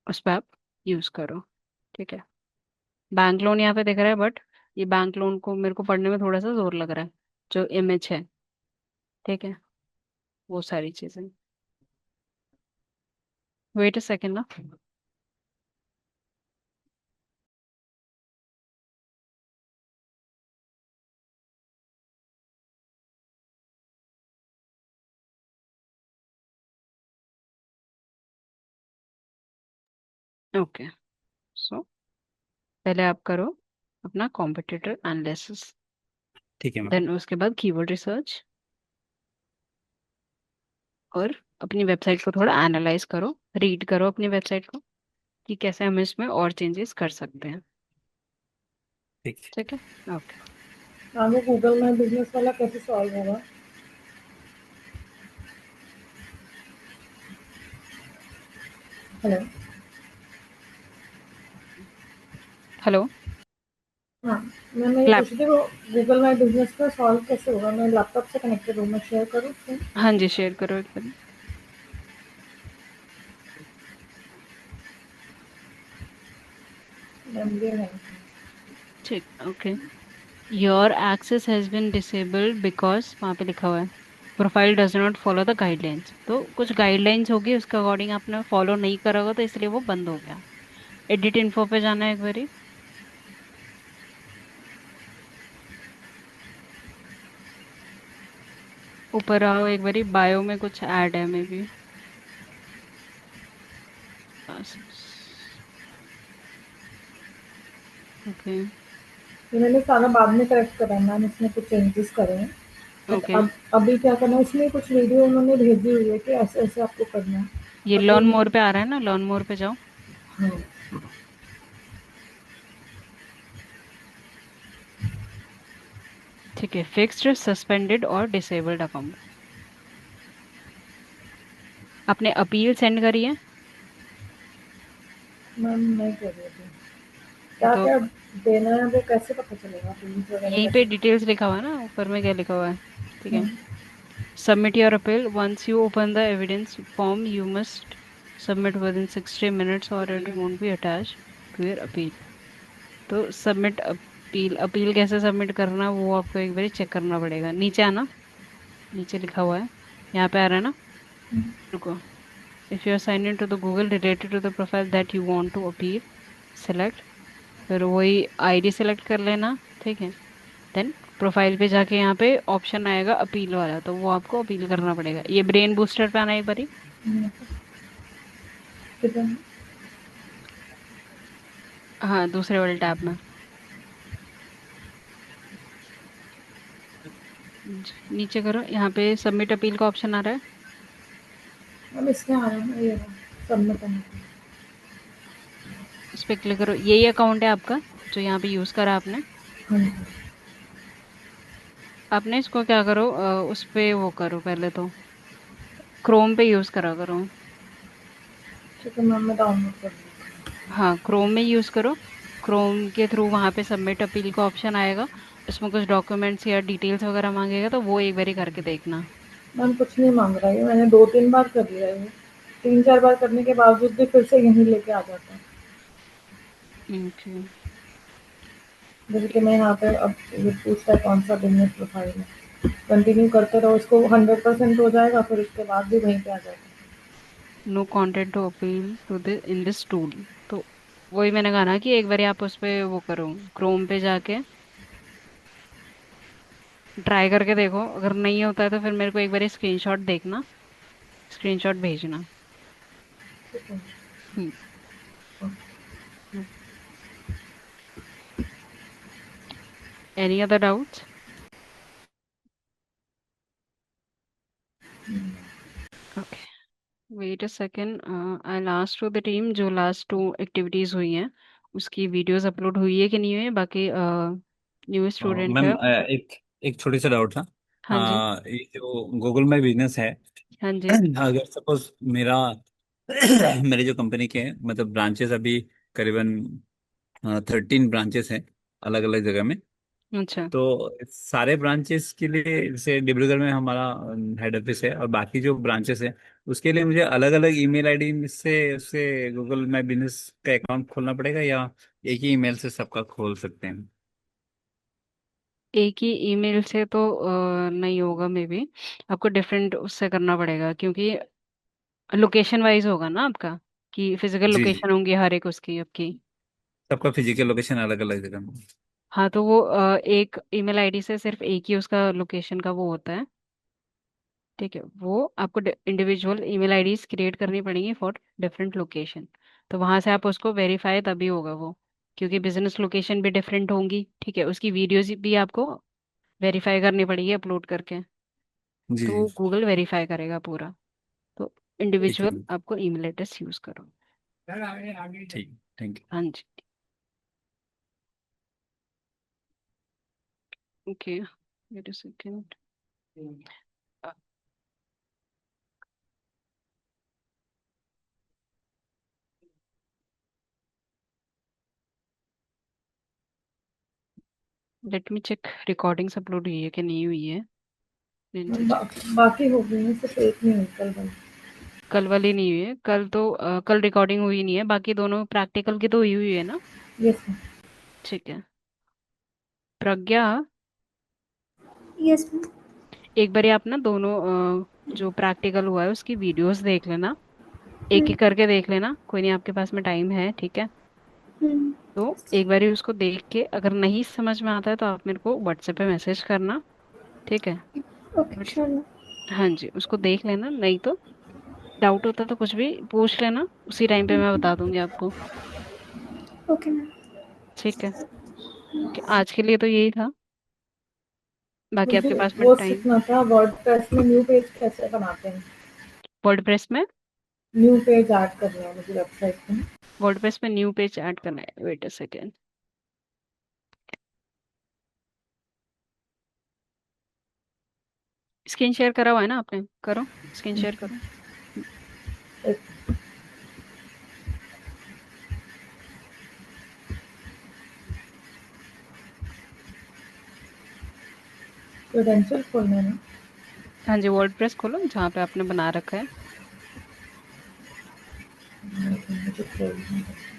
उस पर आप यूज करो, ठीक है। बैंक लोन यहाँ पे दिख रहा है, बट ये बैंक लोन को मेरे को पढ़ने में थोड़ा सा जोर लग रहा है, जो इमेज है, ठीक है, वो सारी चीजें। वेट अ सेकेंड ना। ओके, सो पहले आप करो अपना कॉम्पिटिटर एनालिसिस, ठीक है मैम। देन उसके बाद कीवर्ड रिसर्च, और अपनी वेबसाइट को थोड़ा एनालाइज करो, रीड करो अपनी वेबसाइट को कि कैसे हम इसमें और चेंजेस कर सकते हैं, ठीक है। ठीक है। ओके। आगे गूगल में बिजनेस वाला कैसे सॉल्व होगा? हेलो। हेलो। हाँ, मैं ये लैप पूछ रही थी वो गूगल माई बिजनेस का सॉल्व कैसे होगा? मैं लैपटॉप से कनेक्टेड हूँ, मैं शेयर करूँ फिर? हाँ जी, शेयर करो एक बार। एमबीए नहीं। ठीक, okay. Your access has been disabled because, वहाँ पे लिखा हुआ है profile does not follow the guidelines, तो कुछ गाइडलाइंस होगी उसके अकॉर्डिंग आपने फॉलो नहीं करा होगा तो इसलिए वो बंद हो गया। एडिट इन्फो पे जाना है एक बारी, ऊपर आओ एक बारी, बायो में कुछ ऐड है मे बी। ओके। ये मैंने सारा बाद में करेक्ट करा है मैम, इसमें कुछ चेंजेस करे हैं। But okay. अब अभी क्या करना है, इसमें कुछ वीडियो उन्होंने भेजी हुई है कि ऐसे ऐसे आपको करना है। ये बट वो लर्न मोर पे आ रहा है ना, लर्न मोर पे जाओ। हाँ, ठीक है, फिक्स्ड, सस्पेंडेड और डिसेबल्ड अकाउंट। आपने अपील सेंड करी है? मैम नहीं कर रही थी। क्या तो क्या देना है वो कैसे पता चलेगा, फीस वगैरह यहीं पे कैसे? डिटेल्स लिखा हुआ है ना, ऊपर में क्या लिखा हुआ है? ठीक है। हम्म, Submit your appeal. Once you open the evidence form, you must submit within 60 minutes or it won't be attached to your appeal. तो सबमिट अपील, अपील कैसे सबमिट करना वो आपको एक बार चेक करना पड़ेगा। नीचे आना, नीचे लिखा हुआ है, यहाँ पे आ रहा है ना। रुको। If you are sign in to the Google related to the profile that you want to appeal, select, फिर वही आईडी सेलेक्ट कर लेना। ठीक है। देन प्रोफाइल पे जाके यहाँ पे ऑप्शन आएगा अपील वाला, तो वो आपको अपील करना पड़ेगा। ये ब्रेन बूस्टर पे आना एक बारी। हम्म, कितना? हाँ, दूसरे वाले टैब में। नीचे करो, यहाँ पे सबमिट अपील का ऑप्शन आ रहा है। अब इसमें आ रहा है ना ये सबमिट करने का। उस पर क्लिक करो, यही अकाउंट है आपका जो यहाँ पे यूज करा आपने। हाँ जी। आपने इसको क्या करो, उस पे वो करो पहले तो, क्रोम पे यूज करा करो। ठीक है मैम, मैं डाउनलोड कर लूँगी। हाँ, क्रोम में यूज करो। क्रोम के थ्रू वहाँ पे सबमिट अपील का ऑप्शन आएगा। उसमें कुछ डॉक्यूमेंट्स या डिटेल्स वगैरह मांगेगा, तो वो एक बारी करके देखना। मैम कुछ नहीं मांग रहा है, मैंने 2-3 बार कर लिया है ये। 3-4 बार करने के बावजूद भी फिर से यहीं लेके आ जाता है। ओके। जैसे कि मैं यहाँ पे अब ये पूछता है कौन सा बिजनेस प्रोफाइल है। कंटिन्यू करते रहो, इसको 100% हो जाएगा, फिर उसके बाद भी वहीं पे आ जाता है। No content to appeal to the in this tool. तो वही मैंने कहा ना कि एक बारी आप उस पे वो करो, क्रोम पे जाके ट्राई करके देखो। अगर नहीं होता है तो फिर मेरे को एक बार स्क्रीनशॉट देखना, स्क्रीनशॉट भेजना। ठीक है। Hmm. Any other doubts? Okay, wait a second. I last to the team, जो लास्ट टू एक्टिविटीज हुई हैं उसकी वीडियोस अपलोड हुई है कि नहीं हुई है? बाकी न्यू स्टूडेंट है। मैम एक एक छोटी सा डाउट था। हाँ जी। ये जो गूगल माई बिजनेस है, हाँ जी। अगर सपोज मेरा मेरे जो कंपनी के हैं, मतलब ब्रांचेस अभी करीबन 13 ब्रांचेस हैं अलग अलग जगह में। अच्छा। तो सारे ब्रांचेस के लिए, जैसे डिब्रूगढ़ में हमारा हेड ऑफिस है, और बाकी जो ब्रांचेस है उसके लिए मुझे अलग अलग ईमेल आईडी से उससे गूगल माई बिजनेस का अकाउंट खोलना पड़ेगा, या एक ही ईमेल से सबका खोल सकते हैं? एक ही ईमेल से तो नहीं होगा मे बी। आपको डिफरेंट उससे करना पड़ेगा, क्योंकि लोकेशन वाइज होगा ना आपका, कि फिजिकल जी जी। लोकेशन होंगी हर एक उसकी आपकी। सबका फिजिकल लोकेशन अलग अलग जगह में। हाँ, तो वो एक ईमेल आईडी से सिर्फ एक ही उसका लोकेशन का वो होता है। ठीक है, वो आपको इंडिविजुअल ईमेल आईडीज क्रिएट करनी पड़ेंगी फॉर डिफरेंट लोकेशन। तो वहां से आप उसको वेरीफाई तभी होगा वो, क्योंकि बिजनेस लोकेशन भी डिफरेंट होंगी। ठीक है, उसकी वीडियोज भी आपको वेरीफाई करनी पड़ेगी अपलोड करके। जी तो जी। गूगल वेरीफाई करेगा पूरा। तो ठीक है इंडिविजुअल मैम। आपको ईमेल एड्रेस यूज करो। ठीक, थैंक यू। हाँ जी। Okay, wait a second. Let me check, recordings upload हुई है कि नहीं हुई है। Let me check। बाकी हो गई है, सिर्फ एक नहीं हुई कल बनी। कल वाली नहीं हुई है, कल तो कल रिकॉर्डिंग हुई नहीं है, बाकी दोनों प्रैक्टिकल की तो हुई हुई है ना। Yes ma'am. ठीक है। प्रज्ञा, यस मैम। एक बार आप ना दोनों जो प्रैक्टिकल हुआ है उसकी वीडियोस देख लेना। एक एक करके देख लेना, कोई नहीं, आपके पास में टाइम है। ठीक है। हम्म। तो एक बार उसको देख के अगर नहीं समझ में आता है तो आप मेरे को व्हाट्सएप पे मैसेज करना। ठीक है। Okay, but sure ma'am. हाँ जी, उसको देख लेना, नहीं तो डाउट होता तो कुछ भी पूछ लेना, उसी टाइम पे मैं बता दूंगी आपको। Okay ma'am. ठीक है। ओके, आज के लिए तो यही था, बाकी मुझे आपके पास में वो टाइम। सीखना था, वर्डप्रेस में न्यू पेज कैसे बनाते हैं। वर्डप्रेस में न्यू पेज ऐड करना है मुझे वेबसाइट में। वर्डप्रेस में न्यू पेज ऐड करना है, wait a second. Screen share करा हुआ है ना आपने, करो, स्क्रीन शेयर करो। एक क्रेडेंशियल खोलना है ना। हाँ जी, वर्डप्रेस खोलो जहाँ पे आपने बना रखा है। मुझे खोलना है।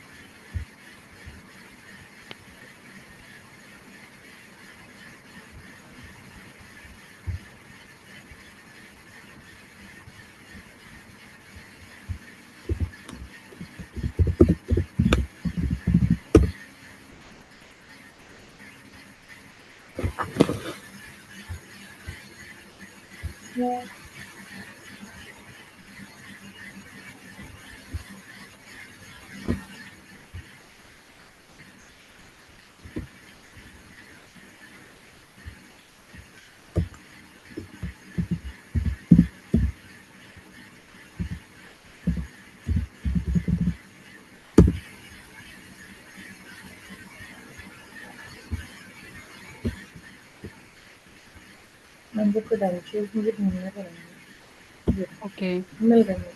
मुझे क्रेडेंशियल्स मुझे ढूंढने पड़ेंगे। ये ओके। मिल गए मुझे।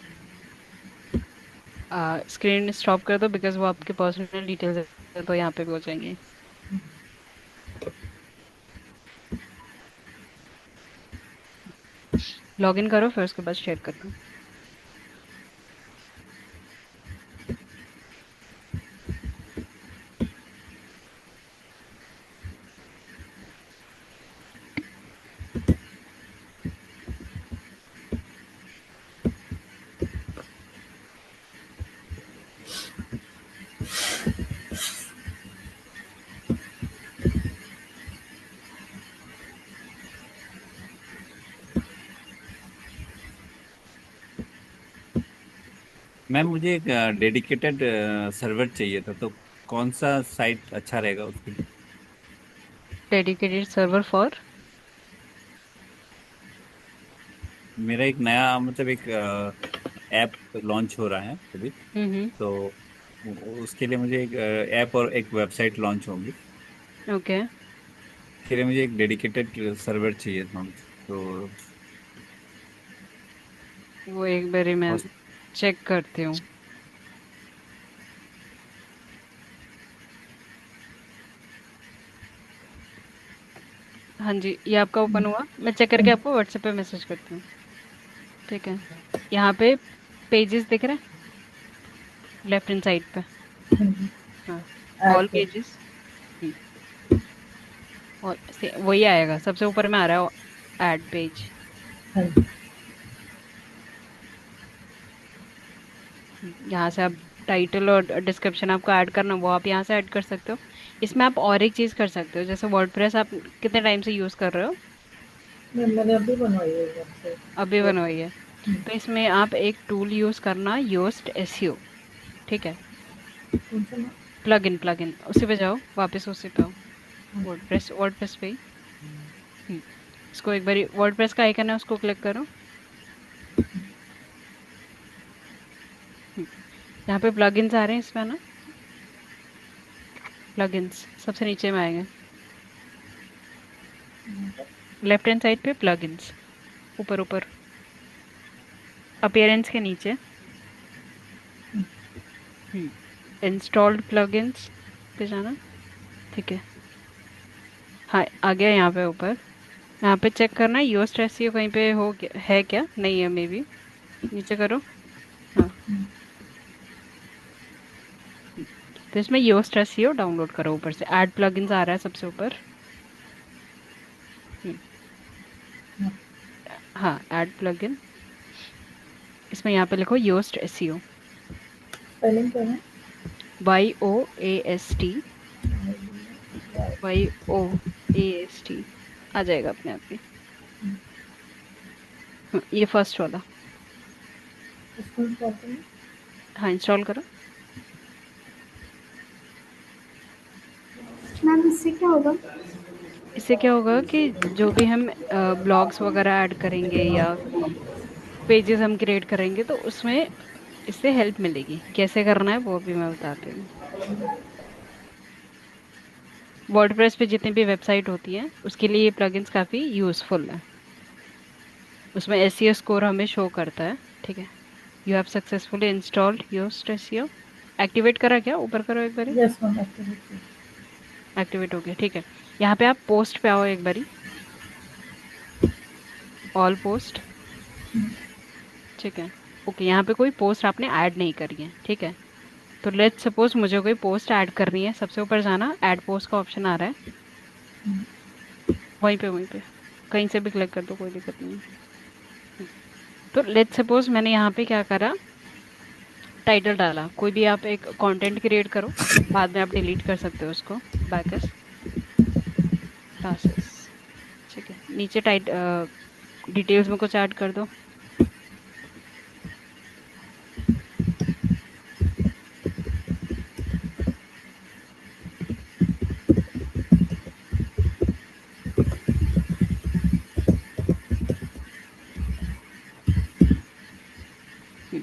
स्क्रीन स्टॉप कर दो, बिकॉज वो आपके पर्सनल डिटेल्स है, तो यहाँ पे भी हो जाएंगे। लॉग इन करो, फिर उसके बाद शेयर करना। मैम मुझे एक डेडिकेटेड सर्वर चाहिए था, तो कौन सा साइट अच्छा रहेगा उसके लिए? Dedicated server for? मेरा एक नया मतलब एक ऐप लॉन्च हो रहा है अभी, हम्म। तो उसके लिए मुझे एक ऐप और एक वेबसाइट लॉन्च होंगी। ओके, उसके लिए मुझे एक डेडिकेटेड सर्वर चाहिए था, तो वो एक बारी मैं host- चेक करती हूँ। हाँ जी, ये आपका ओपन हुआ, मैं चेक करके आपको व्हाट्सएप पे मैसेज करती हूँ। ठीक है। यहाँ पे पेजेस दिख रहे हैं लेफ्ट हैंड साइड पे। हाँ, ऐड ऑल कर। पेजेस। और वही आएगा, सबसे ऊपर में आ रहा है ऐड पेज। हाँ जी। यहाँ से आप टाइटल और डिस्क्रिप्शन आपको ऐड करना, वो आप यहाँ से ऐड कर सकते हो। इसमें आप और एक चीज़ कर सकते हो, जैसे वर्डप्रेस आप कितने टाइम से यूज़ कर रहे हो? मैंने अभी बनवाई है अभी वेबसाइट। बनवाई है। तो इसमें आप एक टूल यूज़ करना, योस्ट एसईओ। ठीक है। कौन सा नाम। प्लग इन उसी पे जाओ, वापस उसी पे आओ, वर्डप्रेस वर्डप्रेस पे ही। हम्म, इसको एक बारी वर्डप्रेस का आइकन है, उसको क्लिक करो। हम्म, यहाँ पे प्लगइन्स आ रहे हैं इसमें ना, प्लगइन्स सबसे नीचे में आएंगे, लेफ्ट हैंड साइड पे प्लगइन्स, ऊपर ऊपर अपीयरेंस के नीचे। इंस्टॉल्ड प्लगइन्स पे जाना। ठीक है। हाँ, आ गया यहाँ पे ऊपर। यहाँ पे चेक करना है योस्ट एसईओ कहीं पे हो गया है क्या, नहीं है मे बी। नीचे करो। हाँ। तो इसमें योस्ट एसईओ डाउनलोड करो, ऊपर से ऐड प्लगइन्स आ रहा है सबसे ऊपर। हम्म, हाँ, ऐड प्लगइन। इसमें यहाँ पे लिखो योस्ट एसईओ, स्पेलिंग क्या है। YOAST, YOAST। आ जाएगा अपने आप ही। ये फर्स्ट वाला। इसको इंस्टॉल करना। हाँ, इंस्टॉल करो। मैम इससे क्या होगा? इससे क्या होगा कि जो भी हम ब्लॉग्स वगैरह ऐड करेंगे या पेजेस हम क्रिएट करेंगे तो उसमें इससे हेल्प मिलेगी। कैसे करना है वो भी मैं बताती हूँ। वर्डप्रेस पे जितनी भी वेबसाइट होती है उसके लिए ये प्लगइन्स काफ़ी यूजफुल है। उसमें एसईओ स्कोर हमें शो करता है। ठीक है। You have successfully installed Yoast SEO. Activate करा क्या? ऊपर करो एक बारी। Yes ma'am, activity. एक्टिवेट हो गया, ठीक है। यहाँ पे आप पोस्ट पे आओ एक बारी। All post. ठीक है। ओके, यहाँ पे कोई पोस्ट आपने ऐड नहीं करी है, ठीक है। तो लेट्स सपोज मुझे कोई पोस्ट ऐड करनी है। सबसे ऊपर जाना, ऐड पोस्ट का ऑप्शन आ रहा है। वहीं पे कहीं से भी क्लिक कर दो, कोई दिक्कत नहीं है। हम्म, तो लेट्स सपोज मैंने यहाँ पे क्या करा, टाइटल डाला। कोई भी आप एक कंटेंट क्रिएट करो, बाद में आप डिलीट कर सकते हो उसको। Bacchus classes. ठीक है, नीचे टाइट डिटेल्स में कुछ ऐड कर दो। हम्म,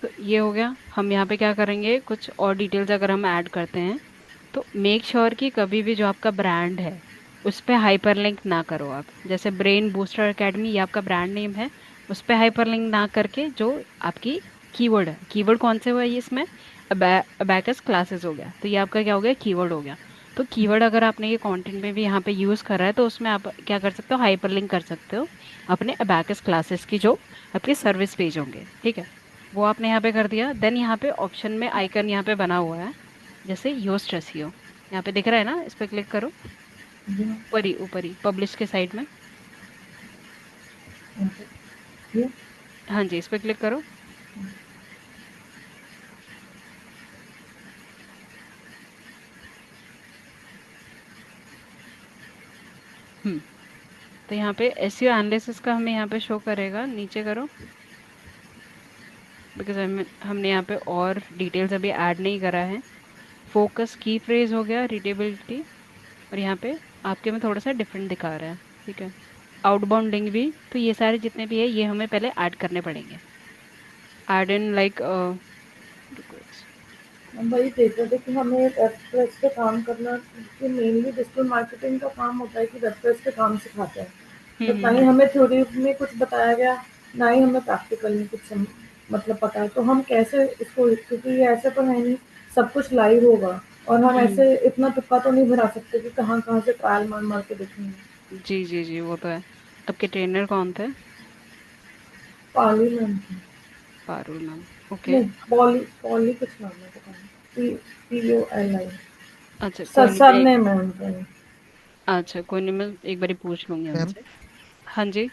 तो ये हो गया। हम यहाँ पे क्या करेंगे, कुछ और डिटेल्स अगर हम ऐड करते हैं तो मेक श्योर कि कभी भी जो आपका ब्रांड है उस पे हाइपरलिंक ना करो आप। जैसे ब्रेन बूस्टर एकेडमी, ये आपका ब्रांड नेम है, उस पे हाइपरलिंक ना करके जो आपकी कीवर्ड है। कीवर्ड कौन से हुआ ये इसमें? अबैकस क्लासेस हो गया, तो ये आपका क्या हो गया, कीवर्ड हो गया। तो कीवर्ड अगर आपने ये कंटेंट में भी यहाँ पे यूज करा है तो उसमें आप क्या कर सकते हो, हाइपरलिंक कर सकते हो अपने अबैकस क्लासेस की जो आपके सर्विस पेज होंगे। ठीक है, वो आपने यहाँ पे कर दिया। देन यहाँ पे ऑप्शन में आइकन यहाँ पे बना हुआ है, जैसे योस्ट एसईओ। यहाँ पे दिख रहा है ना, इस पे क्लिक करो। जी। ऊपर ही पब्लिश के साइड में। ये। हाँ जी, इस पे क्लिक करो। हम्म, तो यहाँ पे एसईओ एनालिसिस का हमें यहाँ पे शो करेगा। नीचे करो, बिकॉज हमने यहाँ पे और डिटेल्स अभी ऐड नहीं करा है। फोकस की फ्रेज हो गया, रीडेबिलिटी। और यहाँ पे आपके में थोड़ा सा डिफरेंट दिखा रहा है। ठीक है, आउटबाउंड लिंक भी। तो ये सारे जितने भी है ये हमें पहले ऐड करने पड़ेंगे। ऐड इन लाइक हम वही देख रहे थे कि हमें वेबसाइट पे काम करना, कि मेनली डिजिटल मार्केटिंग का काम होता है कि वेबसाइट पे काम सिखाते हैं। बट ना ही हम्म। हमें थ्योरी में कुछ बताया गया, ना ही हमें प्रैक्टिकल में कुछ मतलब पता है। तो हम कैसे इसको, क्योंकि ये ऐसे तो है नहीं सब कुछ लाइव होगा, और हम हम्म, ऐसे इतना तुक्का तो नहीं भरा सकते कि कहाँ कहाँ से ट्रायल मार मार के देखेंगे। जी जी जी, वो तो है। आपके ट्रेनर कौन थे? पाली मैम। पारुल मैम। ओके। नहीं, पॉली पॉली कुछ नाम है, पता नहीं। POLI। अच्छा सर कोई नहीं, सर ने मैम को। अच्छा कोई नहीं, मैं एक बारी पूछ लूंगी मैम। उनसे। हाँ जी।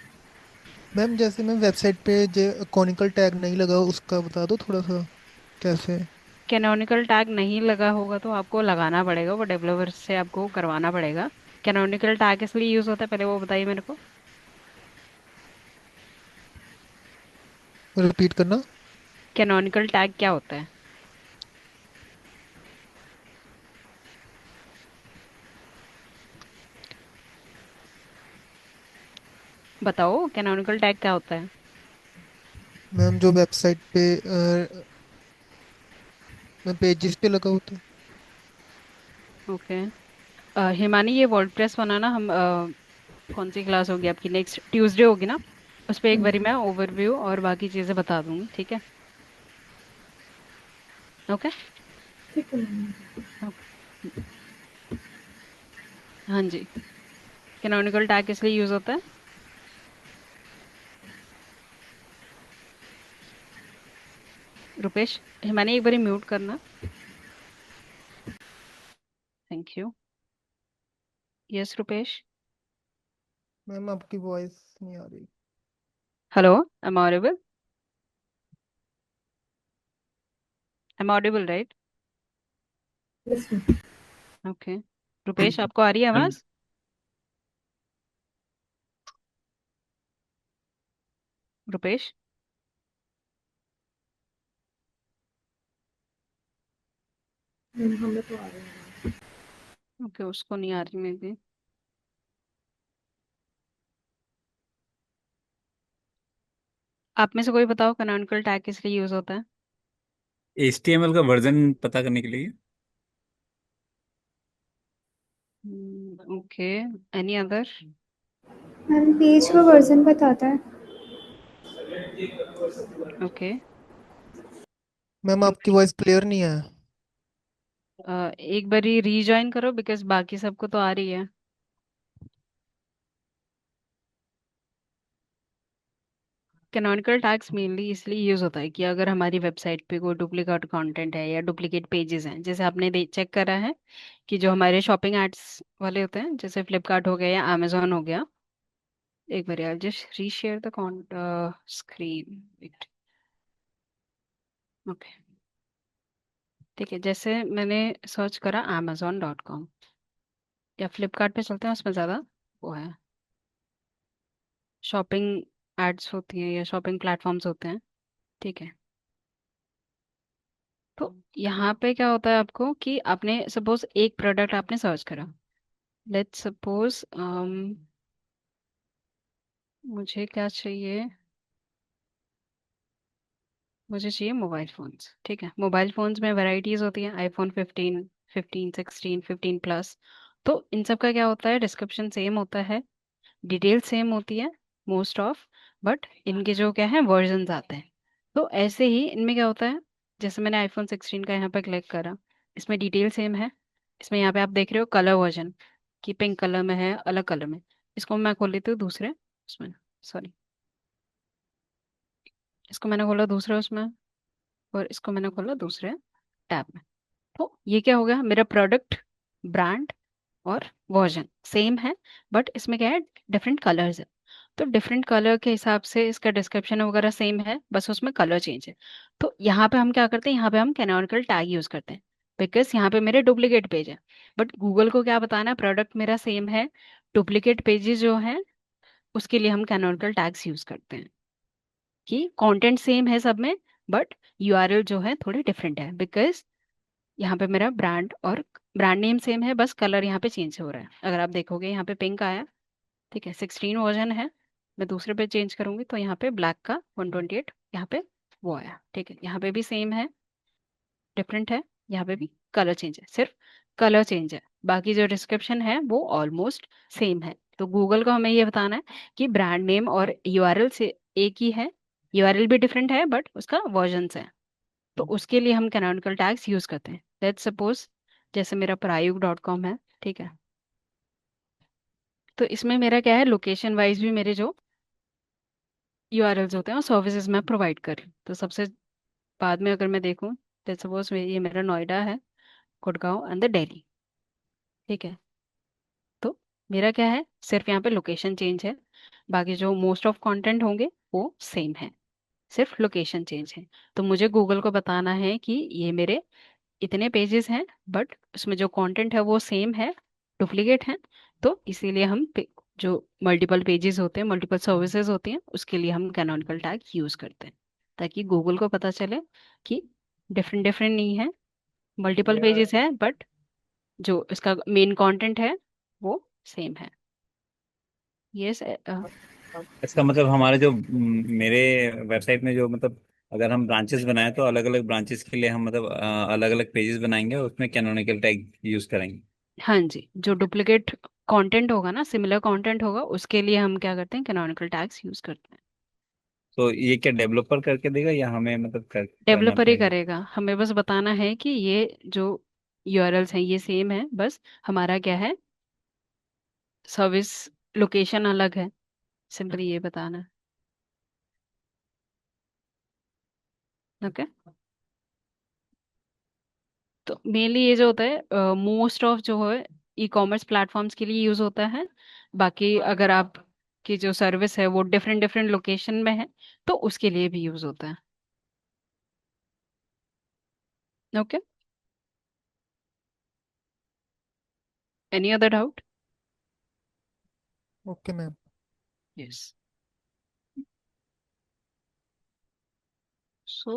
मैम जैसे मैं वेबसाइट पे जो कॉनिकल टैग नहीं लगा उसका बता दो थोड़ा सा, कैसे? कैनोनिकल टैग नहीं लगा होगा तो आपको लगाना पड़ेगा, वो डेवलपर से आपको करवाना पड़ेगा। कैनोनिकल टैग किस लिए यूज होता है, पहले वो बताइए मेरे को। रिपीट करना। कैनोनिकल टैग क्या होता है? बताओ, कैनोनिकल टैग क्या होता है? मैम जो वेबसाइट पे पेजेस पे लगा होता है। ओके। हिमानी, ये वर्डप्रेस बनाना हम कौन सी क्लास होगी आपकी, नेक्स्ट ट्यूसडे होगी ना? उस पर एक बारी मैं ओवरव्यू और बाकी चीजें बता दूंगी, ठीक है। ओके। ठीक है मैम। ओके। हाँ जी। कैनोनिकल टैग किस लिए यूज होता है? रुपेश, हिमानी एक बारी म्यूट करना। Thank you. Yes Rupesh. Ma'am आपकी वॉइस नहीं आ रही। Hello, am audible? Am audible right? Yes ma'am. Okay. Rupesh, आपको आ रही है मैम आवाज? रुपेश? हमें तो आ रहे हैं। ओके, उसको नहीं आ रही मे भी। आप में से कोई बताओ कैनोनिकल टैग किस लिए यूज होता है? HTML का वर्जन पता करने के लिए। Okay, any other? Ma'am page का वर्जन बताता है। ओके। मैम आपकी वॉइस क्लियर नहीं है। एक बारी रीजॉइन करो बिकॉज बाकी सबको तो आ रही है। कैनोनिकल टैग्स मेनली इसलिए यूज होता है कि अगर हमारी वेबसाइट पे कोई डुप्लीकेट कंटेंट है या डुप्लीकेट पेजेस हैं, जैसे आपने चेक करा है कि जो हमारे शॉपिंग एड्स वाले होते हैं, जैसे फ्लिपकार्ट हो गया या अमेजोन हो गया। एक बार यार just reshare the screen. Okay, ठीक है। जैसे मैंने सर्च करा amazon.com या फ्लिपकार्ट पे चलते हैं, उसमें ज़्यादा वो है, शॉपिंग एड्स होती हैं या शॉपिंग प्लेटफॉर्म्स होते हैं। ठीक है। तो यहाँ पे क्या होता है आपको कि आपने सपोज एक प्रोडक्ट आपने सर्च करा। लेट्स सपोज मुझे क्या चाहिए? मुझे चाहिए मोबाइल फ़ोन्स। ठीक है, मोबाइल फ़ोन्स में वैरायटीज़ होती हैं, आईफोन 15, 15, 16, 15 प्लस। तो इन सब का क्या होता है, डिस्क्रिप्शन सेम होता है, डिटेल सेम होती है मोस्ट ऑफ, बट इनके जो क्या है वर्जन आते हैं। तो ऐसे ही इनमें क्या होता है, जैसे मैंने आईफोन 16 का यहाँ पे क्लिक करा, इसमें डिटेल सेम है। इसमें यहाँ पे आप देख रहे हो कलर वर्जन, कि पिंक कलर में है, अलग कलर में। इसको मैं खोल लेती हूँ दूसरे उसमें, सॉरी, इसको मैंने खोला दूसरे उसमें, और इसको मैंने खोला दूसरे टैब में। तो ये क्या हो गया, मेरा प्रोडक्ट, ब्रांड और वर्जन सेम है, बट इसमें क्या है, डिफरेंट कलर्स है। तो डिफरेंट कलर के हिसाब से इसका डिस्क्रिप्शन वगैरह सेम है, बस उसमें कलर चेंज है। तो यहाँ पे हम क्या करते हैं, यहाँ पे हम कैनोनिकल टैग यूज करते हैं, बिकॉज यहाँ पे मेरे डुप्लीकेट पेज है। बट गूगल को क्या बताना है, प्रोडक्ट मेरा सेम है, डुप्लीकेट पेजेस जो है उसके लिए हम कैनोनिकल टैग्स यूज करते हैं, कि कंटेंट सेम है सब में, बट यूआरएल जो है थोड़े डिफरेंट है, बिकॉज यहाँ पे मेरा ब्रांड और ब्रांड नेम सेम है, बस कलर यहाँ पे चेंज हो रहा है। अगर आप देखोगे यहाँ पे पिंक आया, ठीक है, 16 वर्जन है। मैं दूसरे पे चेंज करूंगी तो यहाँ पे ब्लैक का 128, यहाँ पे वो आया। ठीक है, यहाँ पे भी सेम है, डिफरेंट है, यहाँ पे भी कलर चेंज है, सिर्फ कलर चेंज है, बाकी जो डिस्क्रिप्शन है वो ऑलमोस्ट सेम है। तो गूगल को हमें ये बताना है कि ब्रांड नेम और यूआरएल से एक ही है, यूआरएल भी डिफरेंट है बट उसका वर्जन है। तो उसके लिए हम कैनोनिकल टैग्स यूज करते हैं। लेट्स सपोज जैसे मेरा प्रायुक.com है, ठीक है, तो इसमें मेरा क्या है, लोकेशन वाइज भी मेरे जो यूआरएल्स होते हैं और सर्विसेज मैं प्रोवाइड कर रही हूँ। तो सबसे बाद में अगर मैं देखूँ, लेट्स सपोज ये मेरा नोएडा है, गुड़गांव एंड द दिल्ली। ठीक है, तो मेरा क्या है, सिर्फ यहाँ पे लोकेशन चेंज है, बाकी जो मोस्ट ऑफ कंटेंट होंगे वो सेम है, सिर्फ लोकेशन चेंज है। तो मुझे गूगल को बताना है कि ये मेरे इतने पेजेस हैं, बट उसमें जो कंटेंट है वो सेम है, डुप्लीकेट है। तो इसीलिए हम जो मल्टीपल पेजेस होते हैं, मल्टीपल सर्विसेज होती हैं, उसके लिए हम कैनोनिकल टैग यूज करते हैं, ताकि गूगल को पता चले कि डिफरेंट डिफरेंट नहीं है, मल्टीपल पेजेस है, बट जो इसका मेन कंटेंट है वो सेम है। यस। इसका मतलब हमारे जो मेरे वेबसाइट में जो मतलब अगर हम ब्रांचेस बनाए तो अलग अलग ब्रांचेस के लिए हम मतलब अलग अलग पेजेस बनाएंगे और उसमें कैनोनिकल टैग यूज करेंगे। हाँ जी, जो डुप्लीकेट कंटेंट होगा ना, सिमिलर कंटेंट होगा, उसके लिए हम क्या करते हैं, कैनोनिकल टैग्स यूज करते हैं। तो ये क्या डेवलपर करके देगा या हमें मतलब करना डेवलपर ही पड़ेगा? करेगा, हमें बस बताना है कि ये जो यूआरएल्स हैं ये सेम है, बस हमारा क्या है, सर्विस लोकेशन अलग है, सिंपल ये बताना है। ओके। तो मेनली ये जो होता है, मोस्ट ऑफ जो है ई कॉमर्स प्लेटफॉर्म्स के लिए यूज होता है। बाकी अगर आप की जो सर्विस है वो डिफरेंट डिफरेंट लोकेशन में है, तो उसके लिए भी यूज होता है। Okay, any other doubt? Okay ma'am. Yes. So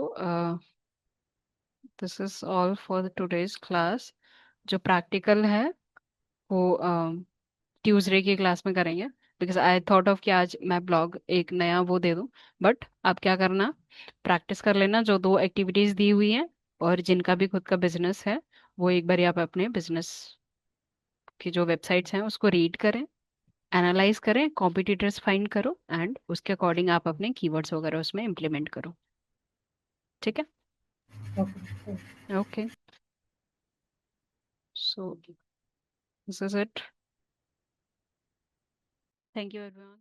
this is all for today's class. जो प्रैक्टिकल है वो ट्यूसडे की क्लास में करेंगे, बिकॉज आई थॉट ऑफ कि आज मैं ब्लॉग एक नया वो दे दूं। बट आप क्या करना, प्रैक्टिस कर लेना जो दो एक्टिविटीज दी हुई हैं, और जिनका भी खुद का बिजनेस है वो एक बार आप अपने बिजनेस की जो वेबसाइट्स हैं उसको रीड करें, एनालाइज करें, कॉम्पिटिटर्स फाइंड करो, एंड उसके अकॉर्डिंग आप अपने कीवर्ड्स वगैरह उसमें इम्प्लीमेंट करो। ठीक है। Okay. Okay, so this is it. Thank you everyone.